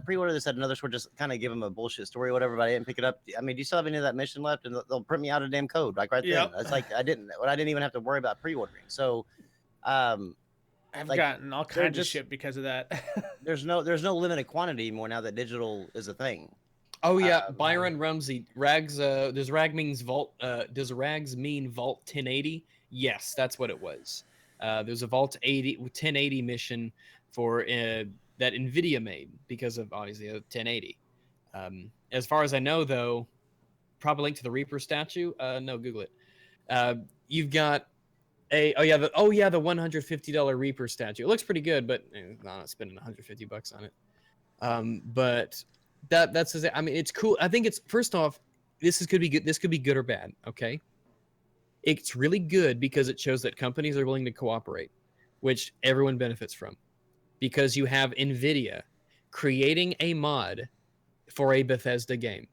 pre-ordered this at another store, just kind of give them a bullshit story or whatever, but I didn't pick it up. I mean, do you still have any of that mission left? And they'll print me out a damn code like right then. It's like I didn't even have to worry about pre-ordering. So I've like, gotten all kinds of shit because of that. there's no limited quantity anymore now that digital is a thing. Oh yeah, Byron Rumsey, Rags. Does Rag means Vault? Does Rags mean Vault 1080? Yes, that's what it was. There's a Vault 1080 mission for that Nvidia made because of obviously a 1080. As far as I know, though, probably linked to the Reaper statue. No, Google it. You've got the $150 Reaper statue. It looks pretty good, but I'm not spending $150 on it. But that's I mean, it's cool. I think it's first off, could be good. This could be good or bad. Okay, it's really good because it shows that companies are willing to cooperate, which everyone benefits from, because you have Nvidia creating a mod for a Bethesda game.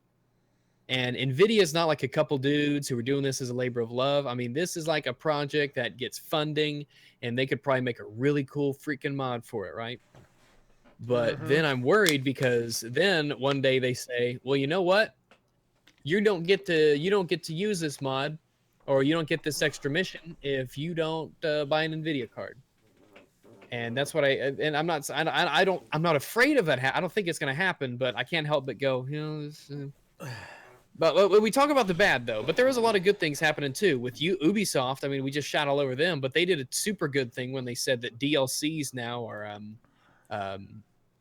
And Nvidia is not like a couple dudes who are doing this as a labor of love. I mean, this is like a project that gets funding, and they could probably make a really cool freaking mod for it, right? But then I'm worried because then one day they say, well, you know what? You don't get to use this mod, or you don't get this extra mission if you don't buy an Nvidia card. And that's what I'm not afraid of that. I don't think it's going to happen, but I can't help but go, But we talk about the bad, though. But there was a lot of good things happening, too. With Ubisoft, I mean, we just shot all over them. But they did a super good thing when they said that DLCs now are...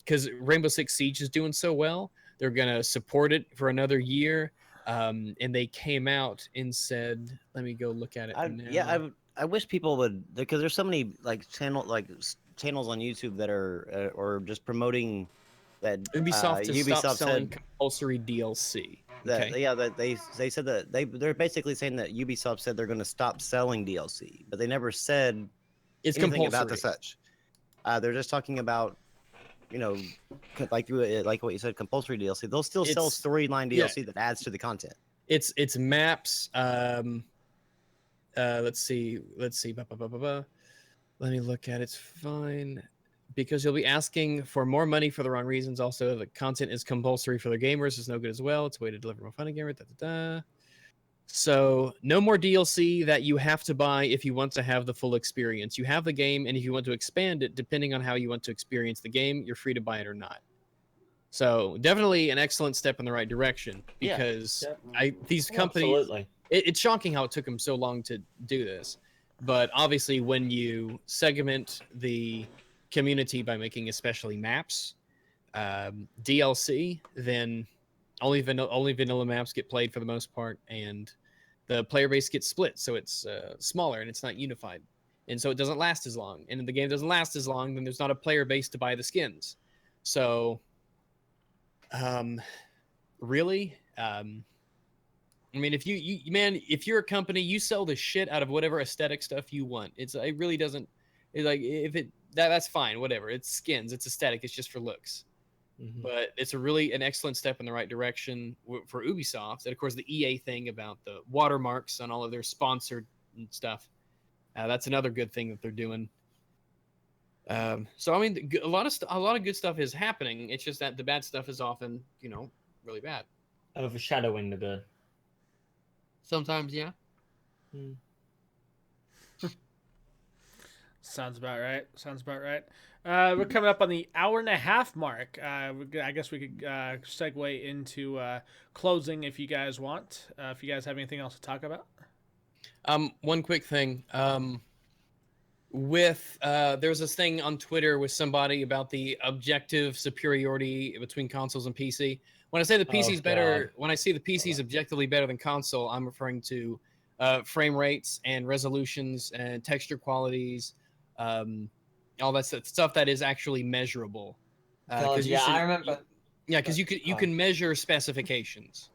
because Rainbow Six Siege is doing so well, they're going to support it for another year. And they came out and said... Let me go look at it now. I wish people would... Because there's so many channels on YouTube that are or just promoting... that Ubisoft stopped selling compulsory DLC. They said that they're basically saying that Ubisoft said they're going to stop selling DLC, but they never said it's anything compulsory about the such. They're just talking about, like what you said, compulsory DLC. They'll still sell storyline DLC that adds to the content. It's maps. Let's see. Let me look at it. It's fine. Because you'll be asking for more money for the wrong reasons. Also, the content is compulsory for the gamers. It's no good as well. It's a way to deliver more fun again. So no more DLC that you have to buy if you want to have the full experience. You have the game, and if you want to expand it, depending on how you want to experience the game, you're free to buy it or not. So definitely an excellent step in the right direction, because these companies... Absolutely. It's shocking how it took them so long to do this. But obviously, when you segment the community by making especially maps, DLC, then only vanilla maps get played for the most part, and the player base gets split, so it's smaller and it's not unified, and so it doesn't last as long. And if the game doesn't last as long, then there's not a player base to buy the skins. So, really, I mean, if if you're a company, you sell the shit out of whatever aesthetic stuff you want. It really doesn't. It's like that's fine, whatever. It's skins, it's aesthetic, it's just for looks. Mm-hmm. But it's an excellent step in the right direction for Ubisoft. And of course, the EA thing about the watermarks on all of their sponsored stuff. That's another good thing that they're doing. So I mean, a lot of good stuff is happening. It's just that the bad stuff is often, really bad, overshadowing the good. Sometimes, yeah. Sounds about right. We're coming up on the hour-and-a-half mark. I guess we could segue into closing if you guys want. If you guys have anything else to talk about. One quick thing. There's this thing on Twitter with somebody about the objective superiority between consoles and PC. When I say the PC's better, when I see the PC's objectively better than console, I'm referring to frame rates and resolutions and texture qualities. All that stuff that is actually measurable. I remember. Yeah, because you can measure specifications.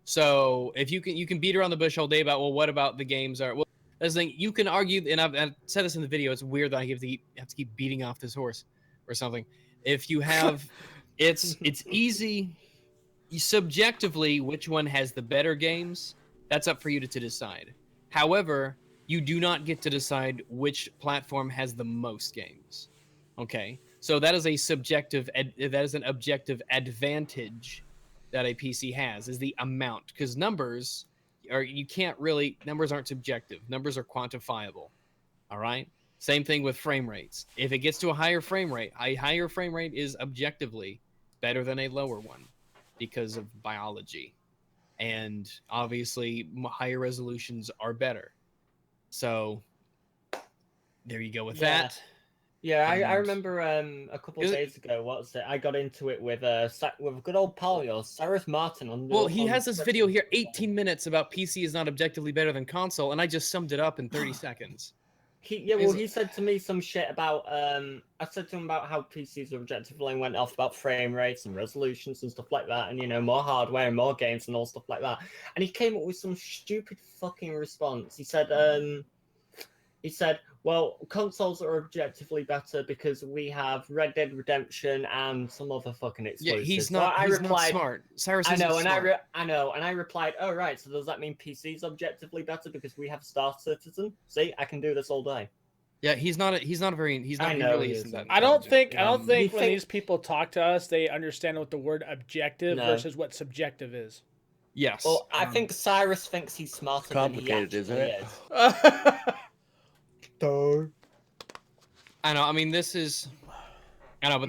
So if you can beat around the bush all day about, well, what about the games are? Well, that's the thing. You can argue, and I've said this in the video. It's weird that I have to keep beating off this horse or something. If you have, it's easy. Subjectively, which one has the better games? That's up for you to decide. However, you do not get to decide which platform has the most games. Okay, so that is a subjective. That is an objective advantage that a PC has, is the amount, because numbers are, you can't really, numbers aren't subjective. Numbers are quantifiable. All right. Same thing with frame rates. If it gets to a higher frame rate is objectively better than a lower one because of biology. And obviously, higher resolutions are better. So there you go with that. Yeah, I remember a couple of days ago. What's it? I got into it with a good old pal of yours, Cyrus Martin. He has this video here, 18 minutes about PC is not objectively better than console, and I just summed it up in 30 seconds. He said to me some shit about I said to him about how PCs are objectively, and went off about frame rates and resolutions and stuff like that, and more hardware and more games and all stuff like that. And he came up with some stupid fucking response. He said, well, consoles are objectively better because we have Red Dead Redemption and some other fucking exclusives. Yeah, he's not. He's not smart. Cyrus isn't smart. I know, and I replied, "Oh right, so does that mean PC's objectively better because we have Star Citizen? See, I can do this all day." Yeah, he's not. He really isn't that. I don't think when these people talk to us, they understand what the word objective versus what subjective is. Yes. Well, I think Cyrus thinks he's smarter than he actually isn't it? is. I know. I mean, but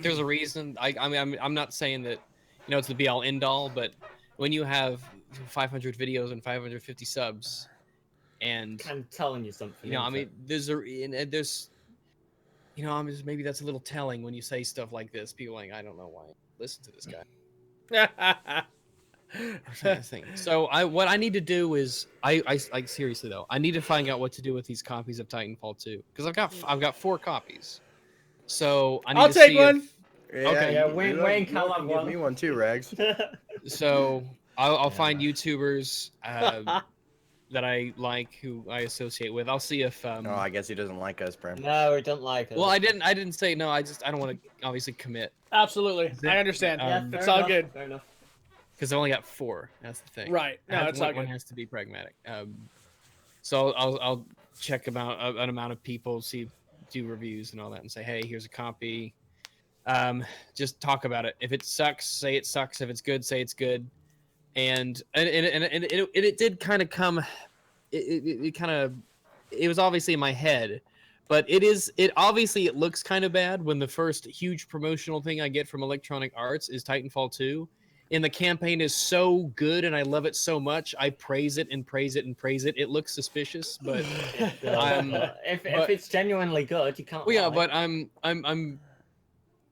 there's a reason. I'm not saying that, it's the be all end all, but when you have 500 videos and 550 subs, and I'm telling you something. maybe that's a little telling when you say stuff like this. People are like, I don't know why I listen to this guy. So what I need to do is I seriously though, I need to find out what to do with these copies of Titanfall 2, because I've got 4 copies. So I need I'll to take see one. Wayne Cal have Give one. me one too, Rags. So I'll find YouTubers that I like, who I associate with. I'll see if Oh, I guess he doesn't like us, Brim. No, we don't like it. well, I didn't say no. I don't want to obviously commit, Absolutely, I understand. Yeah, It's fair all enough, good. Fair enough. because I only got 4. That's the thing. Right. No, it's all one good. has to be pragmatic. So I'll check about an amount of people, do reviews and all that, and say, hey, here's a copy. Just talk about it. If it sucks, say it sucks. If it's good, say it's good. And it did kind of come. It was obviously in my head, but it obviously looks kind of bad when the first huge promotional thing I get from Electronic Arts is Titanfall 2. And the campaign is so good, and I love it so much. I praise it and praise it and praise it. It looks suspicious, but if it's genuinely good, you can't. Well, yeah, lie.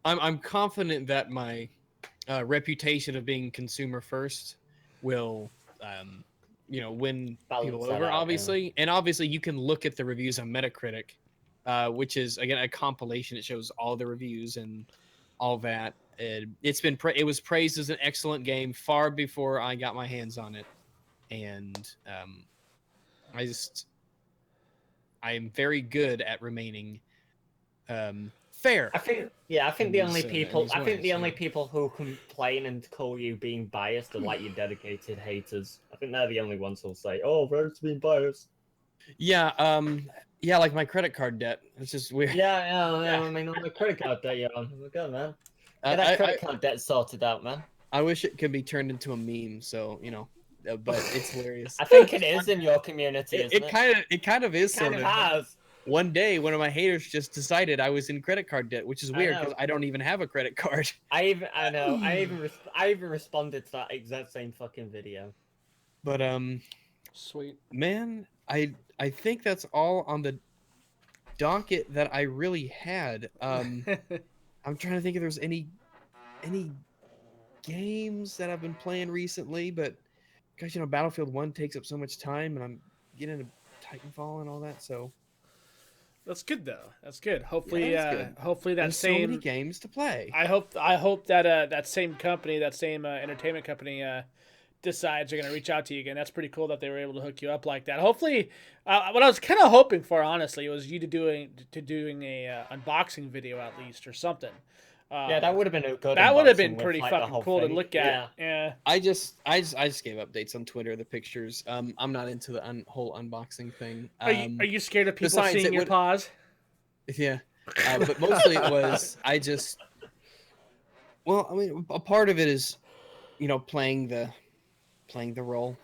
but I'm confident that my reputation of being consumer first will, win Balance people that over. out, Obviously, and obviously you can look at the reviews on Metacritic, which is again a compilation. It shows all the reviews and all that. It was praised as an excellent game far before I got my hands on it, and I am very good at remaining fair. I think the only these people who complain and call you being biased are like your dedicated haters. I think they're the only ones who'll say, "Oh, Red's being biased." Yeah, like my credit card debt. It's just weird. Yeah. I mean, on the credit card debt you're on. Good, man. Get that credit card debt sorted out, man. I wish it could be turned into a meme, so but it's hilarious. I think it is in your community. It kind of is. Kind of has. One day, one of my haters just decided I was in credit card debt, which is weird because I don't even have a credit card. I know. I even responded to that exact same fucking video. But Sweet. Man, I think that's all on the docket that I really had. I'm trying to think if there's any games that I've been playing recently, but gosh, Battlefield 1 takes up so much time, and I'm getting into Titanfall and all that, so That's good though. That's good. Hopefully, good. Hopefully that There's same so many games to play. I hope that that same company, that same entertainment company, decides they're gonna reach out to you again. That's pretty cool that they were able to hook you up like that. Hopefully, what I was kind of hoping for, honestly, was you doing a unboxing video at least or something. Yeah, that would have been a good. That would have unboxing been with, pretty like, the fucking whole cool to thing. look at. Yeah. I just gave updates on Twitter, the pictures. I'm not into the whole unboxing thing. Are you scared of people besides, seeing it your would- paws? Yeah, but mostly it was Well, I mean, a part of it is, playing the role,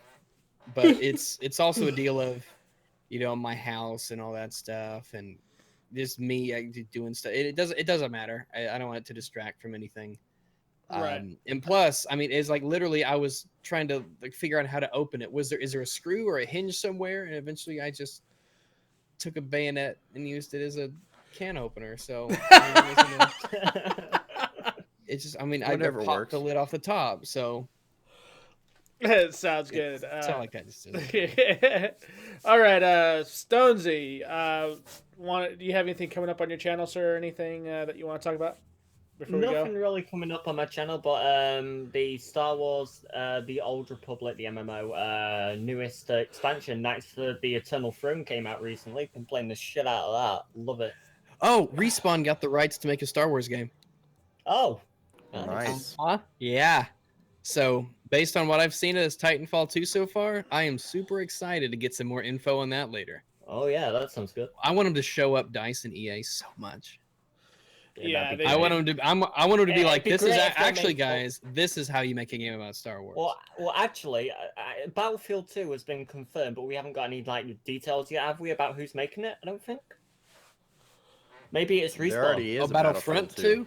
but it's also a deal of, my house and all that stuff, and just me doing stuff. It doesn't matter. I don't want it to distract from anything. Right. And plus, I mean, it's like literally I was trying to figure out how to open it. Is there a screw or a hinge somewhere? And eventually I just took a bayonet and used it as a can opener. So it's just, I mean, I Whatever popped works. the lid off the top. So It sounds good. it's not like that. Just All right, Stonesy. Do you have anything coming up on your channel, sir? Or anything that you want to talk about before we Nothing go? really coming up on my channel, but the Star Wars, the Old Republic, the MMO, newest expansion, Knights for the Eternal Throne, came out recently. Been playing the shit out of that. Love it. Oh, Respawn got the rights to make a Star Wars game. Oh, Nice. Yeah. So based on what I've seen as Titanfall 2 so far, I am super excited to get some more info on that later. Oh yeah, that sounds good. I want them to show up DICE and EA so much. Yeah, that'd be they- I great. want them to. I want them to be It'd like, be this is great if they actually, made- guys. This is how you make a game about Star Wars. Well, actually, Battlefield 2 has been confirmed, but we haven't got any details yet, have we, about who's making it? I don't think. Maybe it's Respawn. There already is Oh, a Battlefront 2? 2.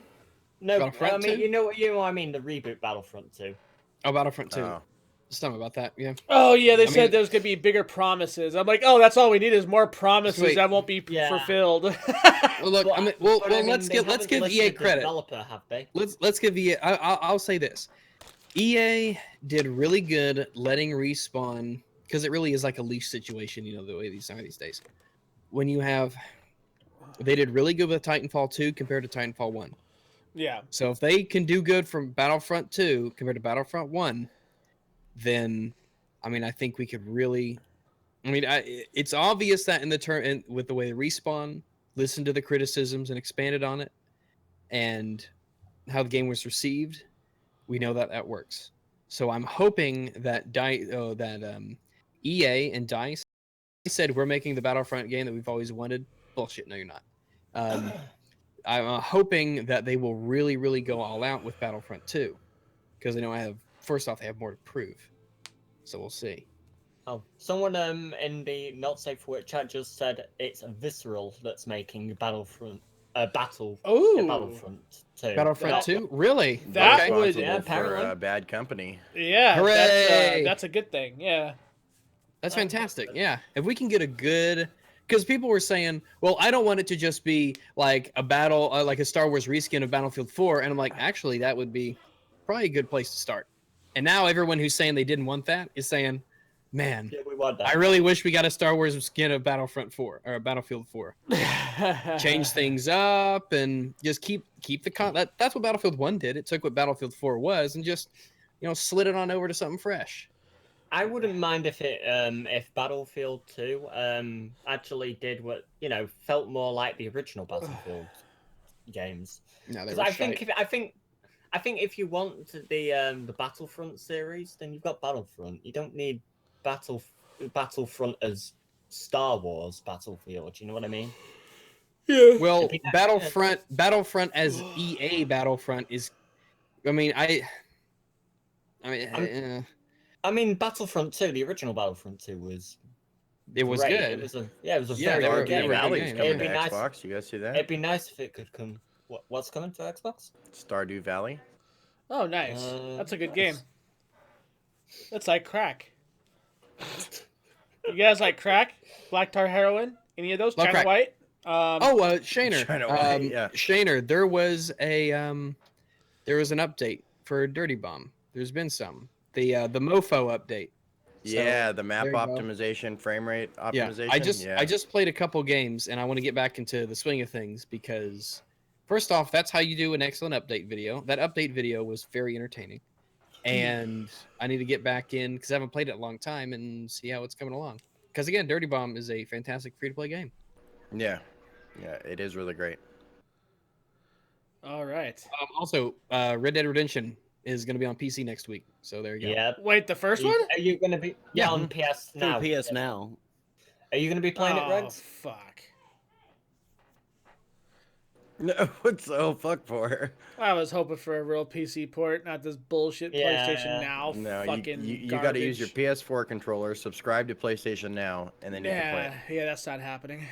No, Battlefront I mean 2? you know what I mean, the reboot Battlefront 2. Oh, Battlefront 2. Oh. Just tell me about that. Yeah. Oh yeah, they I said mean- there's gonna be bigger promises. I'm like, oh, that's all we need is more promises Wait. that won't be Yeah. fulfilled. Well, look. I mean, But I mean, let's they give haven't EA listed the credit. Developer, have they? Let's give EA. I'll say this. EA did really good letting Respawn, because it really is like a leash situation. The way these are these days. When you have, they did really good with Titanfall 2 compared to Titanfall 1. Yeah. So if they can do good from Battlefront 2 compared to Battlefront 1, then, I mean, I think we could really. I mean, it's obvious that with the way Respawn listened to the criticisms and expanded on it, and how the game was received, we know that that works. So I'm hoping that EA and DICE said we're making the Battlefront game that we've always wanted. Bullshit. No, you're not. I'm hoping that they will really, really go all out with Battlefront 2, because they know first off, they have more to prove. So we'll see. Oh, someone in the Not Safe for Work chat just said it's Visceral that's making Battlefront Ooh. Battlefront 2. Battlefront 2? Really? That Okay. would- Responsible Yeah, for apparently. Bad Company. Yeah. Hooray! That's a good thing. Yeah. That's fantastic. Yeah. If we can get a good, because people were saying, well, I don't want it to just be like a battle, like a Star Wars reskin of Battlefield 4. And I'm like, actually, that would be probably a good place to start. And now everyone who's saying they didn't want that is saying, man, Yeah, we want that. I really wish we got a Star Wars skin of Battlefront 4 or Battlefield 4. Change things up and just keep the that's what Battlefield 1 did. It took what Battlefield 4 was and just, slid it on over to something fresh. I wouldn't mind if Battlefield 2 actually did what felt more like the original Battlefield games. No, they Because were I think if you want the Battlefront series, then you've got Battlefront. You don't need Battlefront as Star Wars Battlefield. You know what I mean? Yeah. Well, It'd be nice Battlefront as EA Battlefront is, I mean, I mean, Battlefront 2, the original Battlefront 2 was. it was great. good. It was a very Yeah, good they were game. good. Valley's game. coming It'd to be nice. Xbox. You guys see that? It'd be nice if it could come. What's coming to Xbox? Stardew Valley. Oh, nice. That's a good game. nice. That's like crack. You guys like crack? Black tar heroin? Any of those? Love China crack. White? Shaner. China White, yeah. Shaner, there was an update for Dirty Bomb. There's been some. The Mofo update. So, Yeah, the map there you go. optimization, frame rate Yeah, optimization. I just played a couple games and I want to get back into the swing of things because first off, that's how you do an excellent update video. That update video was very entertaining. And I need to get back in because I haven't played it in a long time and see how it's coming along. Because again, Dirty Bomb is a fantastic free-to-play game. Yeah, it is really great. All right. Also, Red Dead Redemption is going to be on PC next week. So there you go. Yeah. Wait, the first Are one? you going to be Yeah. on PS now? Through PS Now. Are you going to be playing it, Oh, Regs? fuck. No, what's so fuck for? I was hoping for a real PC port, not this bullshit Yeah, PlayStation yeah. Now No, fucking you got to use your garbage. PS4 controller, subscribe to PlayStation Now, and then you can play it. Yeah, that's not happening.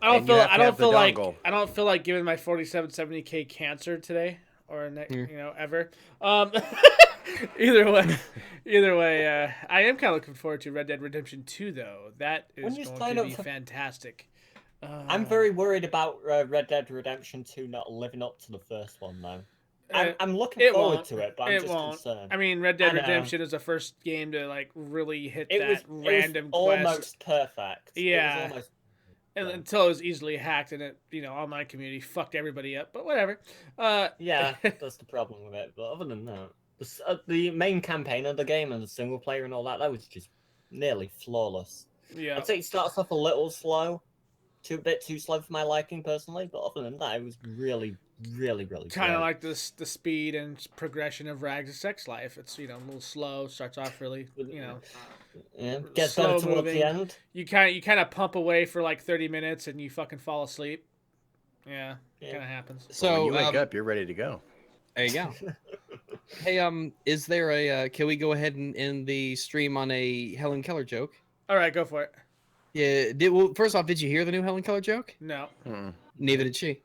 And you have to have the dongle. I don't feel like giving my 4770K cancer today or ever. Either way, I am kind of looking forward to Red Dead Redemption 2 though. That When is you going sign to up be for- fantastic. I'm very worried about Red Dead Redemption 2 not living up to the first one, though. I'm looking it forward won't. to it, but I'm It just won't. concerned. I mean, Red Dead I know. Redemption is the first game to like really hit It that was random quest. almost perfect. Yeah. It was almost... And Yeah. until it was easily hacked and it, online community fucked everybody up. But whatever. Yeah, that's the problem with it. But other than that, the main campaign of the game and the single player and all that was just nearly flawless. Yeah. I'd say it starts off a little slow, a bit too slow for my liking personally, but other than that, it was really, really, really Kind great. of like the speed and progression of Rags' sex life. It's a little slow. Starts off really, Yeah, gets slow better towards moving. the end. you kind of pump away for like 30 minutes and you fucking fall asleep. Yeah, Yeah. kind of happens. When So you wake up, you're ready to go. there you go. Hey, is there a? Can we go ahead and end the stream on a Helen Keller joke? All right, go for it. Yeah. Well, first off, did you hear the new Helen Keller joke? No. Mm. Neither did she.